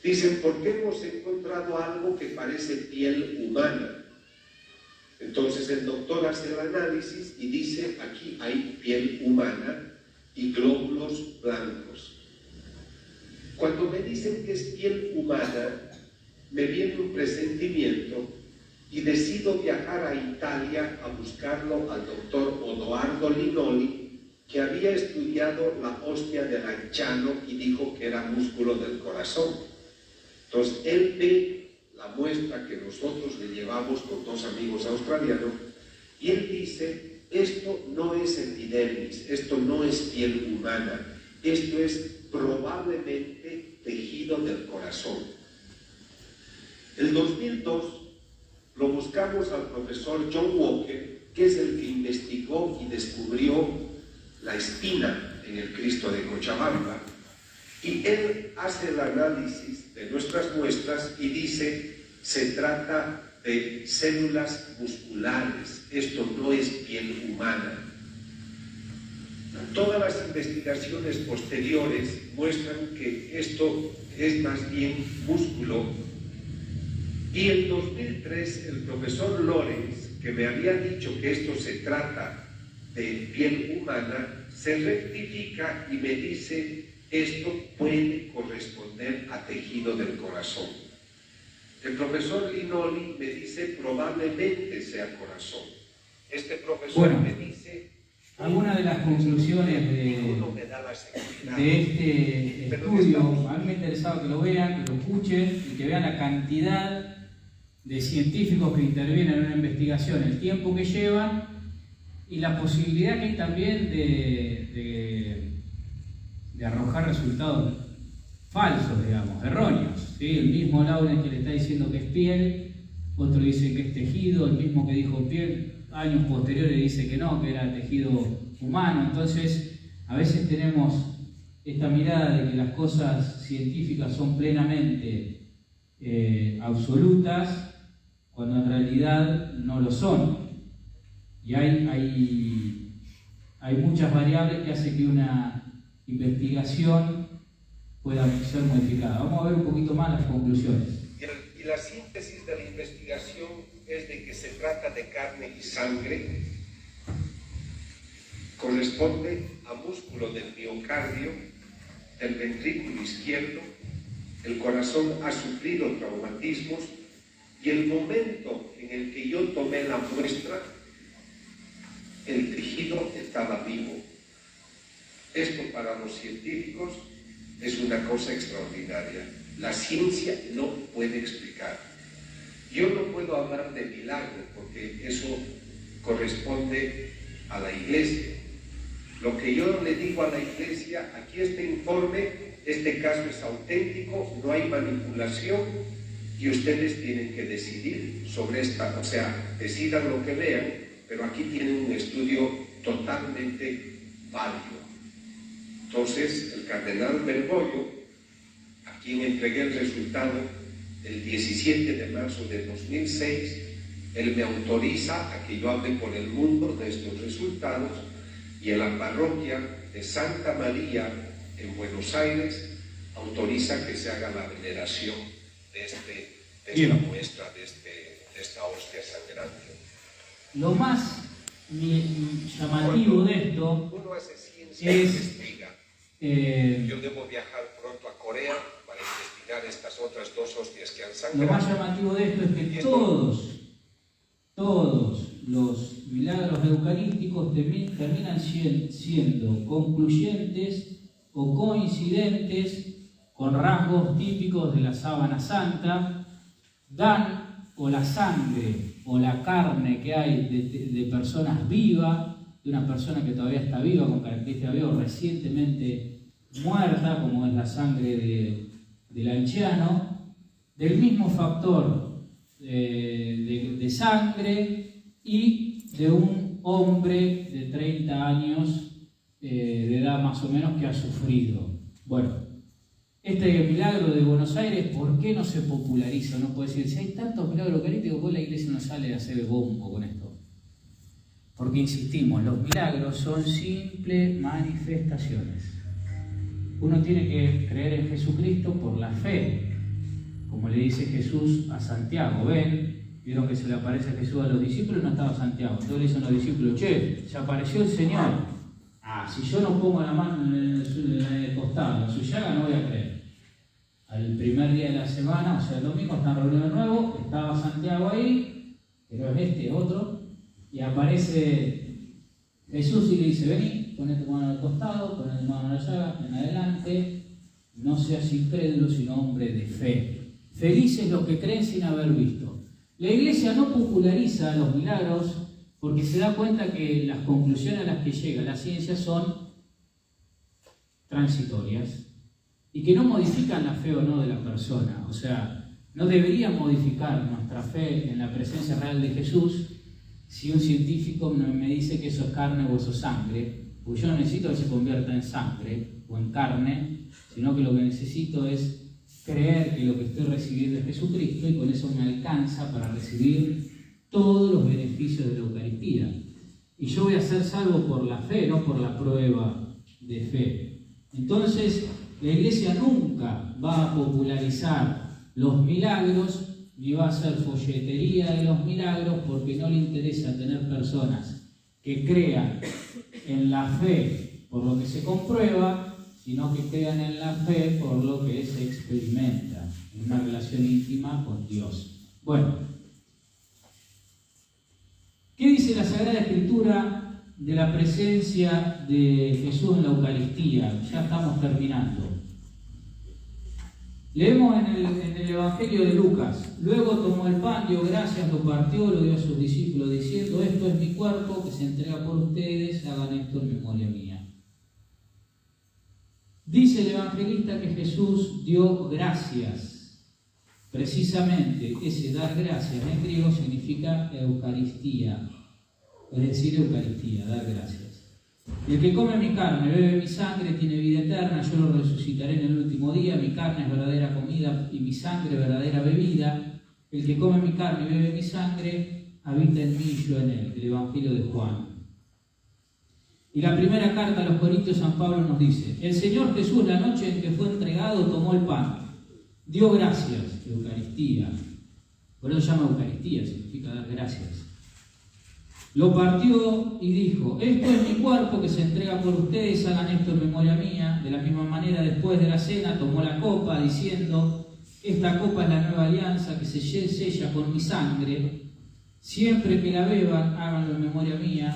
Dicen: porque hemos encontrado algo que parece piel humana. Entonces el doctor hace el análisis y dice: aquí hay piel humana y glóbulos blancos. Cuando me dicen que es piel humana, me viene un presentimiento y decido viajar a Italia a buscarlo al doctor Odoardo Linoli, que había estudiado la hostia de Lanciano y dijo que era músculo del corazón. Entonces él ve la muestra que nosotros le llevamos con 2 amigos australianos y él dice: esto no es epidermis, esto no es piel humana, esto es probablemente tejido del corazón. El 2002 lo buscamos al profesor John Walker, que es el que investigó y descubrió la espina en el Cristo de Cochabamba, y él hace el análisis de nuestras muestras y dice: se trata de células musculares, esto no es piel humana. Todas las investigaciones posteriores muestran que esto es más bien músculo. Y en 2003 el profesor Lorenz, que me había dicho que esto se trata de piel humana, se rectifica y me dice: esto puede corresponder a tejido del corazón. El profesor Linoli me dice: probablemente sea corazón. Este profesor me dice: algunas de las conclusiones de este estudio, a mí me ha interesado que lo vean, que lo escuchen y que vean la cantidad de científicos que intervienen en una investigación, el tiempo que llevan y la posibilidad que hay también de arrojar resultados falsos, digamos, erróneos. ¿Sí? El mismo Laurens que le está diciendo que es piel, otro dice que es tejido, el mismo que dijo piel, años posteriores dice que no, que era tejido humano. Entonces, a veces tenemos esta mirada de que las cosas científicas son plenamente absolutas, cuando en realidad no lo son. Y hay muchas variables que hacen que una investigación pueda ser modificada. Vamos a ver un poquito más las conclusiones. Y la síntesis de la investigación es de que se trata de carne y sangre, corresponde a músculo del miocardio, del ventrículo izquierdo, el corazón ha sufrido traumatismos y el momento en el que yo tomé la muestra el tejido estaba vivo. Esto para los científicos es una cosa extraordinaria. La ciencia no puede explicar. Yo no puedo hablar de milagro porque eso corresponde a la Iglesia. Lo que yo le digo a la Iglesia, aquí este informe, este caso es auténtico, no hay manipulación y ustedes tienen que decidir sobre esta, o sea, decidan lo que vean, pero aquí tienen un estudio totalmente válido. Entonces, el cardenal Bergoglio, a quien entregué el resultado el 17 de marzo de 2006, él me autoriza a que yo hable por el mundo de estos resultados, y en la parroquia de Santa María en Buenos Aires autoriza que se haga la veneración de esta muestra, de esta hostia sangrante. Lo más llamativo de esto uno hace ciencia es... investiga. Yo debo viajar pronto a Corea para investigar estas otras dos hostias que han sangrado. Lo más llamativo de esto es que todos los milagros eucarísticos terminan siendo concluyentes o coincidentes con rasgos típicos de la sábana santa, dan o la sangre o la carne que hay de personas vivas, de una persona que todavía está viva, con características vivas, o recientemente muerta, como es la sangre del anciano, del mismo factor de sangre y de un hombre de 30 años de edad más o menos que ha sufrido. Bueno, este milagro de Buenos Aires, ¿por qué no se populariza? No puede decir, si hay tantos milagros eucarísticos, ¿por qué la Iglesia no sale a hacer bombo con esto? Porque insistimos, los milagros son simples manifestaciones. Uno tiene que creer en Jesucristo por la fe, como le dice Jesús a Santiago. Ven, vieron que se le aparece a Jesús a los discípulos, no estaba Santiago. Entonces le dicen a los discípulos, che, se apareció el Señor. Si yo no pongo la mano en el costado, en su llaga, no voy a creer. Al primer día de la semana, o sea, el domingo, están reunidos de nuevo, estaba Santiago ahí, pero es otro, y aparece Jesús y le dice, vení, poné tu mano al costado, poné tu mano en la llaga, en adelante, no seas incrédulo, sino hombre de fe. Felices los que creen sin haber visto. La Iglesia no populariza los milagros porque se da cuenta que las conclusiones a las que llega la ciencia son transitorias y que no modifican la fe o no de la persona. O sea, no debería modificar nuestra fe en la presencia real de Jesús si un científico me dice que eso es carne o eso es sangre, porque yo no necesito que se convierta en sangre o en carne, sino que lo que necesito es creer que lo que estoy recibiendo es Jesucristo y con eso me alcanza para recibir todos los beneficios de la Eucaristía. Y yo voy a ser salvo por la fe, no por la prueba de fe. Entonces, la Iglesia nunca va a popularizar los milagros ni va a hacer folletería de los milagros porque no le interesa tener personas que crean en la fe por lo que se comprueba, sino que crean en la fe por lo que se experimenta, en una relación íntima con Dios. Bueno, ¿qué dice la Sagrada Escritura de la presencia de Jesús en la Eucaristía? Ya estamos terminando. Leemos en el Evangelio de Lucas. Luego tomó el pan, dio gracias, lo partió, lo dio a sus discípulos, diciendo, esto es mi cuerpo que se entrega por ustedes, hagan esto en memoria mía. Dice el evangelista que Jesús dio gracias. Precisamente ese dar gracias en griego significa Eucaristía, es decir, Eucaristía, dar gracias. El que come mi carne, bebe mi sangre, tiene vida eterna, yo lo resucitaré en el último día, mi carne es verdadera comida y mi sangre verdadera bebida. El que come mi carne y bebe mi sangre, habita en mí y yo en él. El Evangelio de Juan. Y la primera carta a los Corintios, San Pablo nos dice, el Señor Jesús, la noche en que fue entregado, tomó el pan, dio gracias, Eucaristía. Por eso se llama Eucaristía, significa dar gracias. Lo partió y dijo, esto es mi cuerpo que se entrega por ustedes, hagan esto en memoria mía. De la misma manera, después de la cena, tomó la copa, diciendo, esta copa es la nueva alianza que se sella con mi sangre. Siempre que la beban, háganlo en memoria mía.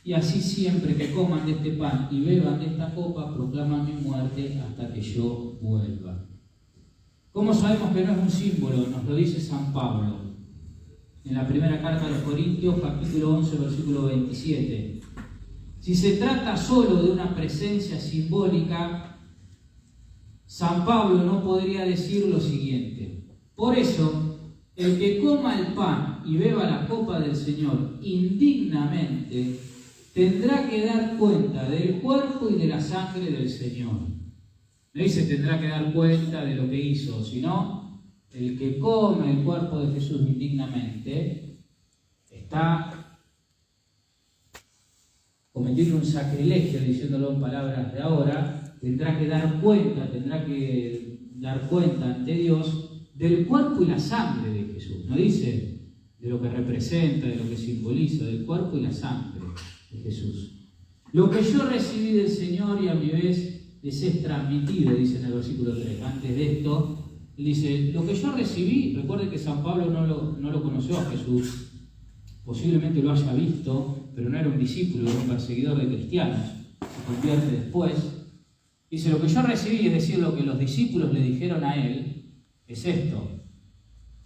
y así siempre que coman de este pan y beban de esta copa, proclaman mi muerte hasta que yo vuelva. ¿Cómo sabemos que no es un símbolo? Nos lo dice San Pablo en la primera carta a los Corintios, capítulo 11, versículo 27. Si se trata solo de una presencia simbólica, San Pablo no podría decir lo siguiente: por eso, el que coma el pan y beba la copa del Señor indignamente tendrá que dar cuenta del cuerpo y de la sangre del Señor. No dice tendrá que dar cuenta de lo que hizo, sino el que come el cuerpo de Jesús indignamente está cometiendo un sacrilegio, diciéndolo en palabras de ahora. Tendrá que dar cuenta ante Dios del cuerpo y la sangre de Jesús. No dice de lo que representa, de lo que simboliza, del cuerpo y la sangre de Jesús. Lo que yo recibí del Señor y a mi vez les es transmitido, dice en el versículo 3. Antes de esto, él dice, lo que yo recibí, recuerden que San Pablo no lo conoció a Jesús, posiblemente lo haya visto, pero no era un discípulo, era un perseguidor de cristianos, se convierte después. Dice, lo que yo recibí, es decir, lo que los discípulos le dijeron a él, es esto: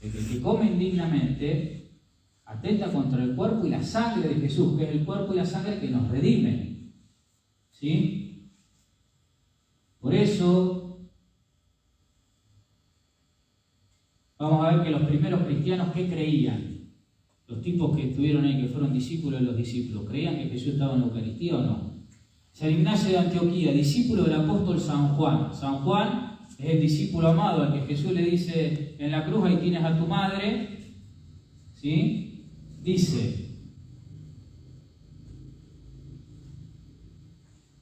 el que come indignamente atenta contra el cuerpo y la sangre de Jesús, que es el cuerpo y la sangre que nos redimen. ¿Sí? Por eso, vamos a ver que los primeros cristianos, ¿qué creían? Los tipos que estuvieron ahí, que fueron discípulos de los discípulos, ¿creían que Jesús estaba en la Eucaristía o no? San Ignacio de Antioquía, discípulo del apóstol San Juan. San Juan es el discípulo amado al que Jesús le dice en la cruz, ahí tienes a tu madre. ¿Sí? Dice,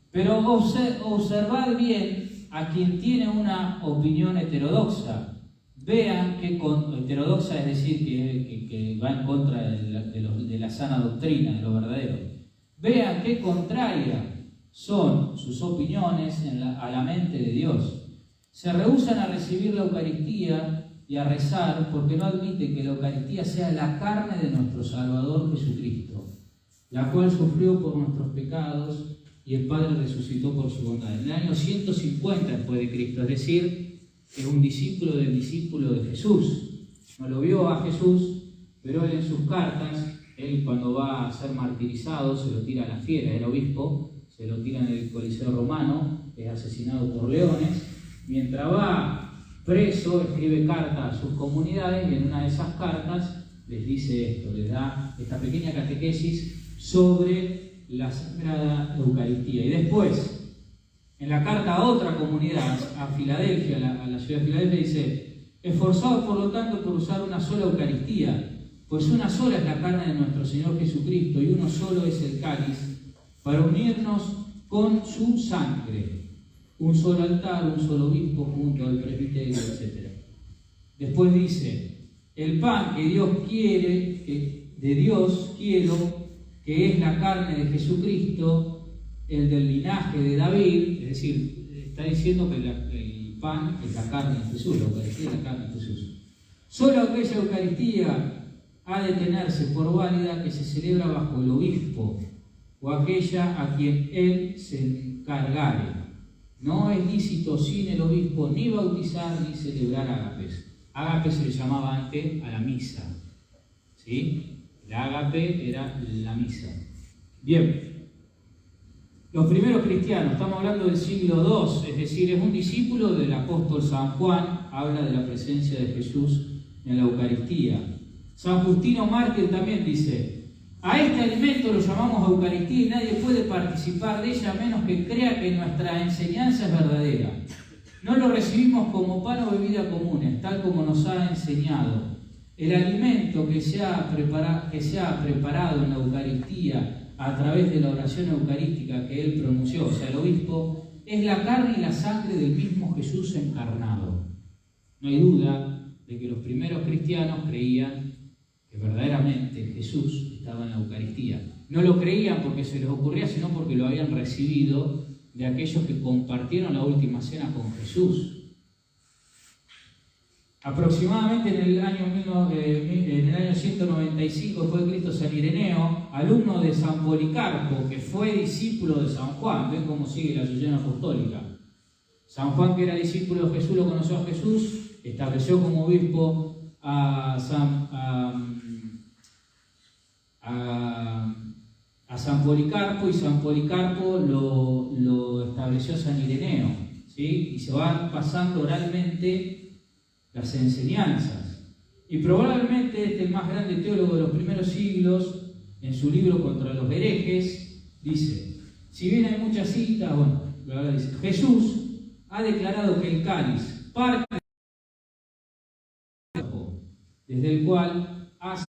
pero observad bien a quien tiene una opinión heterodoxa. Vean que heterodoxa es decir que va en contra de la sana doctrina, de lo verdadero. Vean qué contraria son sus opiniones a la mente de Dios. Se rehúsan a recibir la Eucaristía y a rezar porque no admiten que la Eucaristía sea la carne de nuestro Salvador Jesucristo, la cual sufrió por nuestros pecados y el Padre resucitó por su bondad. En el año 150 después de Cristo, es decir, es un discípulo del discípulo de Jesús. No lo vio a Jesús, pero él en sus cartas, él cuando va a ser martirizado se lo tira a la fiera, el obispo, se lo tira en el Coliseo Romano, es asesinado por leones. Mientras va preso, escribe cartas a sus comunidades y en una de esas cartas les dice esto, les da esta pequeña catequesis sobre la Sagrada Eucaristía. Y después, en la carta a otra comunidad, a Filadelfia, a la ciudad de Filadelfia, dice: esforzados por lo tanto por usar una sola Eucaristía, pues una sola es la carne de nuestro Señor Jesucristo y uno solo es el cáliz, para unirnos con su sangre. Un solo altar, un solo obispo junto al presbiterio, etc. Después dice, el pan que Dios quiere, que de Dios quiero, que es la carne de Jesucristo, el del linaje de David, es decir, está diciendo que el pan es la carne de Jesús, la Eucaristía es la carne de Jesús. Solo aquella Eucaristía ha de tenerse por válida que se celebra bajo el obispo o aquella a quien él se encargare. No es lícito sin el obispo ni bautizar ni celebrar ágapes. Ágape se le llamaba antes a la misa. ¿Sí? El ágape era la misa. Bien. Los primeros cristianos, estamos hablando del siglo II, es decir, es un discípulo del apóstol San Juan, habla de la presencia de Jesús en la Eucaristía. San Justino Mártir también dice: a este alimento lo llamamos Eucaristía y nadie puede participar de ella a menos que crea que nuestra enseñanza es verdadera. No lo recibimos como pan o bebida comunes, tal como nos ha enseñado. El alimento que se ha preparado en la Eucaristía a través de la oración eucarística que él pronunció, o sea, el obispo, es la carne y la sangre del mismo Jesús encarnado. No hay duda de que los primeros cristianos creían que verdaderamente Jesús estaba en la Eucaristía. No lo creían porque se les ocurría, sino porque lo habían recibido de aquellos que compartieron la última cena con Jesús. Aproximadamente en el año 195 después de Cristo, San Ireneo, alumno de San Policarpo, que fue discípulo de San Juan, ven cómo sigue la sucesión apostólica. San Juan, que era discípulo de Jesús, lo conoció a Jesús, estableció como obispo a San Policarpo, y San Policarpo lo estableció San Ireneo, ¿sí? Y se van pasando oralmente las enseñanzas. Y probablemente el más grande teólogo de los primeros siglos, en su libro Contra los herejes, dice, si bien hay muchas citas, dice, Jesús ha declarado que el cáliz parte del cuerpo, desde el cual hace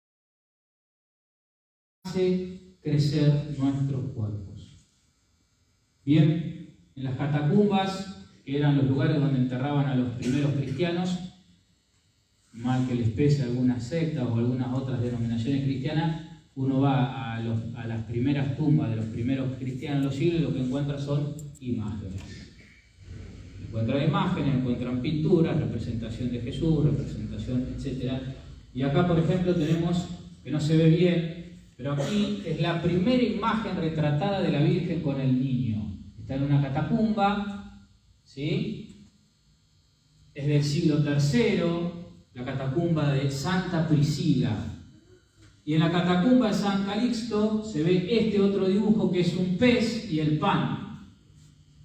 crecer nuestros cuerpos. Bien, en las catacumbas, que eran los lugares donde enterraban a los primeros cristianos, mal que les pese algunas sectas o algunas otras denominaciones cristianas, uno va a las primeras tumbas de los primeros cristianos de los siglos y lo que encuentra son imágenes. Encuentran imágenes, encuentran pinturas, representación de Jesús, representación, etc. Y acá, por ejemplo, tenemos, que no se ve bien, pero aquí es la primera imagen retratada de la Virgen con el niño. Está en una catacumba, ¿sí? Es del siglo III, la catacumba de Santa Priscila. Y en la catacumba de San Calixto se ve este otro dibujo que es un pez y el pan,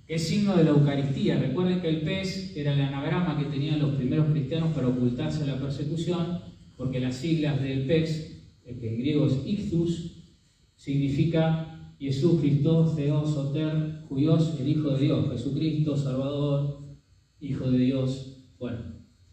que es signo de la Eucaristía. Recuerden que el pez era el anagrama que tenían los primeros cristianos para ocultarse de la persecución, porque las siglas del pez, que en griego es Ictus, significa Jesús Christos, Theos, Soter, Huios, el Hijo de Dios, Jesucristo, Salvador, Hijo de Dios. Bueno,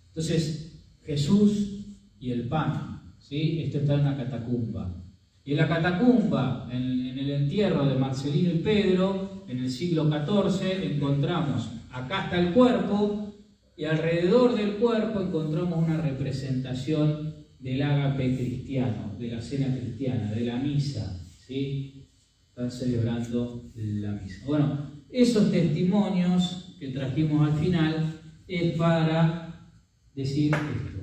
entonces Jesús y el pan, ¿sí? Esto está en una catacumba. Y en la catacumba, en el entierro de Marcelino y Pedro, en el siglo XIV, encontramos, acá está el cuerpo, y alrededor del cuerpo encontramos una representación del ágape cristiano, de la cena cristiana, de la misa, ¿sí? Están celebrando la misa. Bueno, esos testimonios que trajimos al final es para decir esto.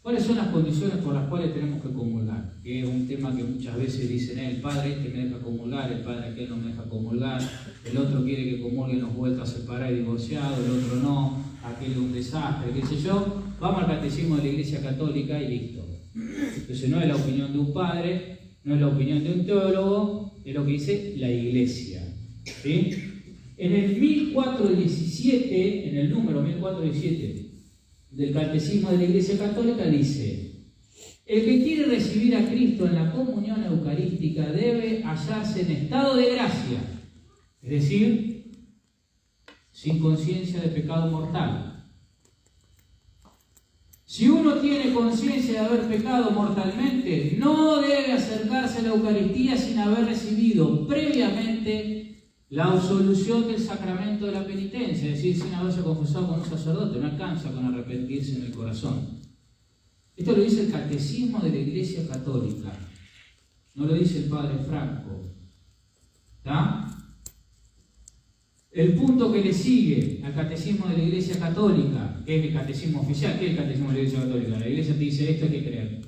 ¿Cuáles son las condiciones por las cuales tenemos que comulgar? Que es un tema que muchas veces dicen, el padre este me deja comulgar, el padre aquel no me deja comulgar, el otro quiere que comulgue, nos vuelta a separar y divorciado, el otro no, aquel es un desastre, qué sé yo. Vamos al catecismo de la Iglesia Católica y listo. Entonces no es la opinión de un padre, no es la opinión de un teólogo, es lo que dice la Iglesia, ¿sí? En el 1417, en el número 1417 del Catecismo de la Iglesia Católica dice: el que quiere recibir a Cristo en la comunión eucarística debe hallarse en estado de gracia, es decir, sin conciencia de pecado mortal. Si uno tiene conciencia de haber pecado mortalmente, no debe acercarse a la Eucaristía sin haber recibido previamente la absolución del sacramento de la penitencia, es decir, sin haberse confesado con un sacerdote. No alcanza con arrepentirse en el corazón. Esto lo dice el Catecismo de la Iglesia Católica, no lo dice el Padre Franco. ¿Está? El punto que le sigue al Catecismo de la Iglesia Católica, que es el Catecismo oficial. ¿Qué es el Catecismo de la Iglesia Católica? La Iglesia te dice esto, hay que creer.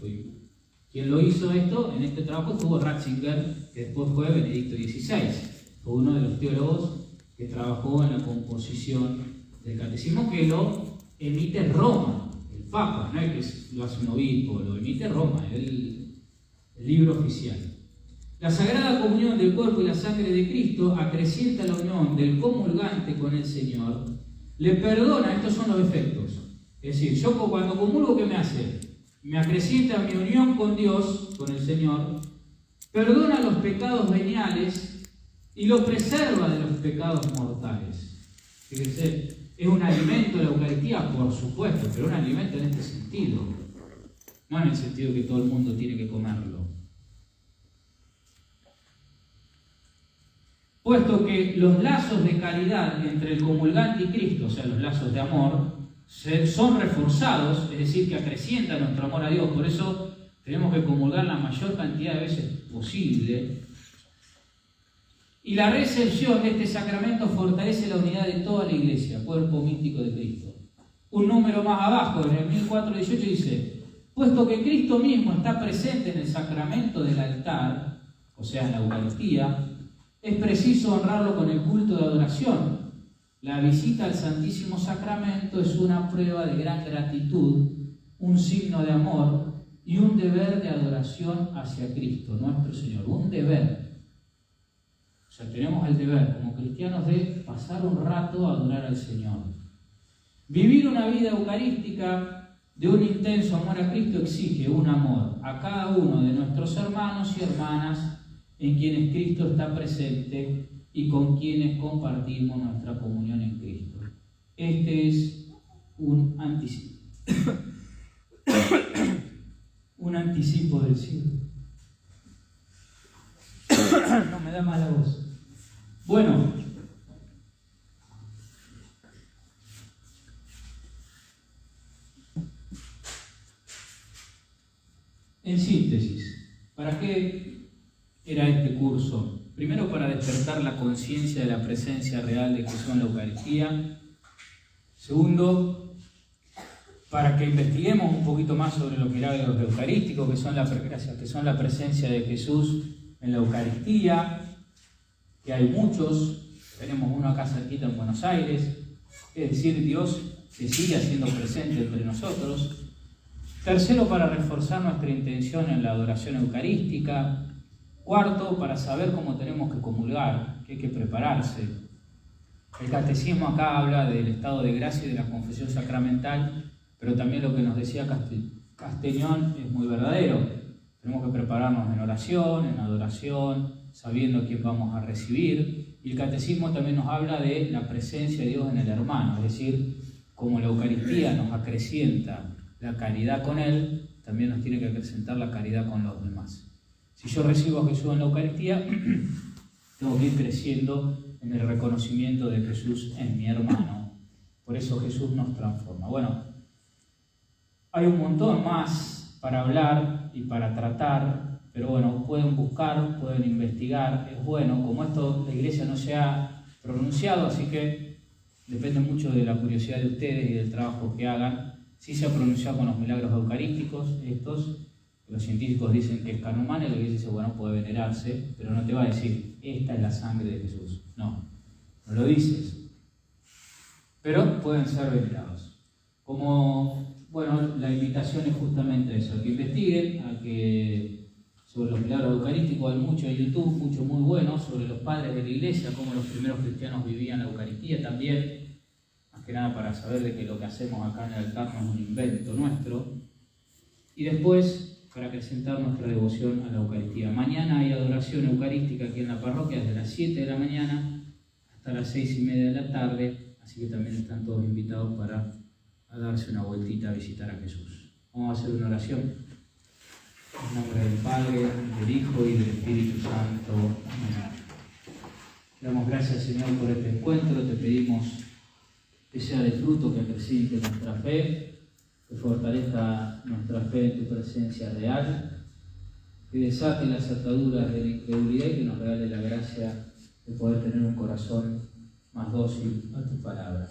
Quien lo hizo esto en este trabajo fue Ratzinger, que después fue Benedicto XVI. Fue uno de los teólogos que trabajó en la composición del Catecismo, que lo emite Roma, el Papa, no es que lo hace un obispo, lo emite Roma, el libro oficial. La Sagrada Comunión del cuerpo y la sangre de Cristo acrecienta la unión del comulgante con el Señor, le perdona, estos son los efectos. Es decir, yo cuando comulgo, ¿qué me hace? Me acrecienta mi unión con Dios, con el Señor, perdona los pecados veniales y lo preserva de los pecados mortales. Fíjense, es un alimento de la Eucaristía, por supuesto, pero un alimento en este sentido, no en el sentido que todo el mundo tiene que comerlo. Puesto que los lazos de caridad entre el comulgante y Cristo, o sea, los lazos de amor, son reforzados, es decir, que acrecientan nuestro amor a Dios. Por eso tenemos que comulgar la mayor cantidad de veces posible. Y la recepción de este sacramento fortalece la unidad de toda la Iglesia, cuerpo místico de Cristo. un número más abajo, en el 1418 dice: puesto que Cristo mismo está presente en el sacramento del altar, o sea, en la Eucaristía, es preciso honrarlo con el culto de adoración. La visita al Santísimo Sacramento es una prueba de gran gratitud, un signo de amor y un deber de adoración hacia Cristo, nuestro Señor. Un deber. O sea, tenemos el deber como cristianos de pasar un rato a adorar al Señor. Vivir una vida eucarística de un intenso amor a Cristo exige un amor a cada uno de nuestros hermanos y hermanas en quienes Cristo está presente y con quienes compartimos nuestra comunión en Cristo. Este es un anticipo. Un anticipo del cielo. No me da mala voz. Bueno, en síntesis, ¿para qué era este curso? Primero, para despertar la conciencia de la presencia real de Jesús en la Eucaristía. Segundo, para que investiguemos un poquito más sobre los milagros eucarísticos, que son la presencia de Jesús en la Eucaristía, que hay muchos. Tenemos uno acá cerquita en Buenos Aires, es decir, Dios se sigue haciendo presente entre nosotros. Tercero, para reforzar nuestra intención en la adoración eucarística. Cuarto, para saber cómo tenemos que comulgar, que hay que prepararse. El catecismo acá habla del estado de gracia y de la confesión sacramental, pero también lo que nos decía Castellón es muy verdadero. Tenemos que prepararnos en oración, en adoración, sabiendo quién vamos a recibir. Y el catecismo también nos habla de la presencia de Dios en el hermano, es decir, como la Eucaristía nos acrecienta la caridad con Él, también nos tiene que acrecentar la caridad con los demás. Si yo recibo a Jesús en la Eucaristía, tengo que ir creciendo en el reconocimiento de Jesús en mi hermano. Por eso Jesús nos transforma. Bueno, hay un montón más para hablar y para tratar, pero bueno, pueden buscar, pueden investigar. Es bueno, como esto la Iglesia no se ha pronunciado, así que depende mucho de la curiosidad de ustedes y del trabajo que hagan. Sí se ha pronunciado con los milagros eucarísticos, estos. Los científicos dicen que es carne humana y la Iglesia dice, bueno, puede venerarse, pero no te va a decir, esta es la sangre de Jesús. No lo dices. Pero pueden ser venerados. Como, bueno, la invitación es justamente eso, a que investiguen, a que sobre los milagros eucarísticos hay mucho en YouTube, mucho muy bueno, sobre los padres de la Iglesia, cómo los primeros cristianos vivían la Eucaristía también, más que nada para saber de que lo que hacemos acá en el altar no es un invento nuestro. Y después, para acrecentar nuestra devoción a la Eucaristía. Mañana hay adoración eucarística aquí en la parroquia desde las 7 de la mañana hasta las 6:30 de la tarde, así que también están todos invitados para darse una vueltita a visitar a Jesús. Vamos a hacer una oración. En nombre del Padre, del Hijo y del Espíritu Santo. Amén. Te damos gracias, Señor, por este encuentro. Te pedimos que sea de fruto, que acreciente nuestra fe, que fortalezca nuestra fe en tu presencia real, que desate las ataduras de la incredulidad y que nos regale la gracia de poder tener un corazón más dócil a tu palabra.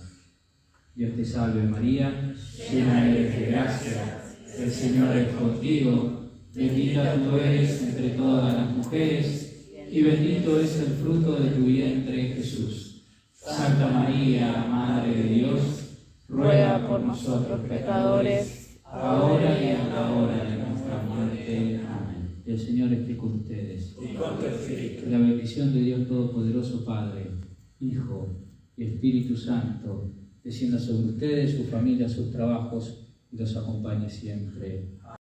Dios te salve María, llena eres de gracia, el Señor es contigo, bendita tú eres entre todas las mujeres y bendito es el fruto de tu vientre Jesús. Santa María, Madre de Dios, ruega por nosotros pecadores, ahora y en la hora de nuestra muerte. Amén. El Señor esté con ustedes. Y con tu espíritu. Que la bendición de Dios Todopoderoso, Padre, Hijo y Espíritu Santo, descienda sobre ustedes, sus familias, sus trabajos y los acompañe siempre.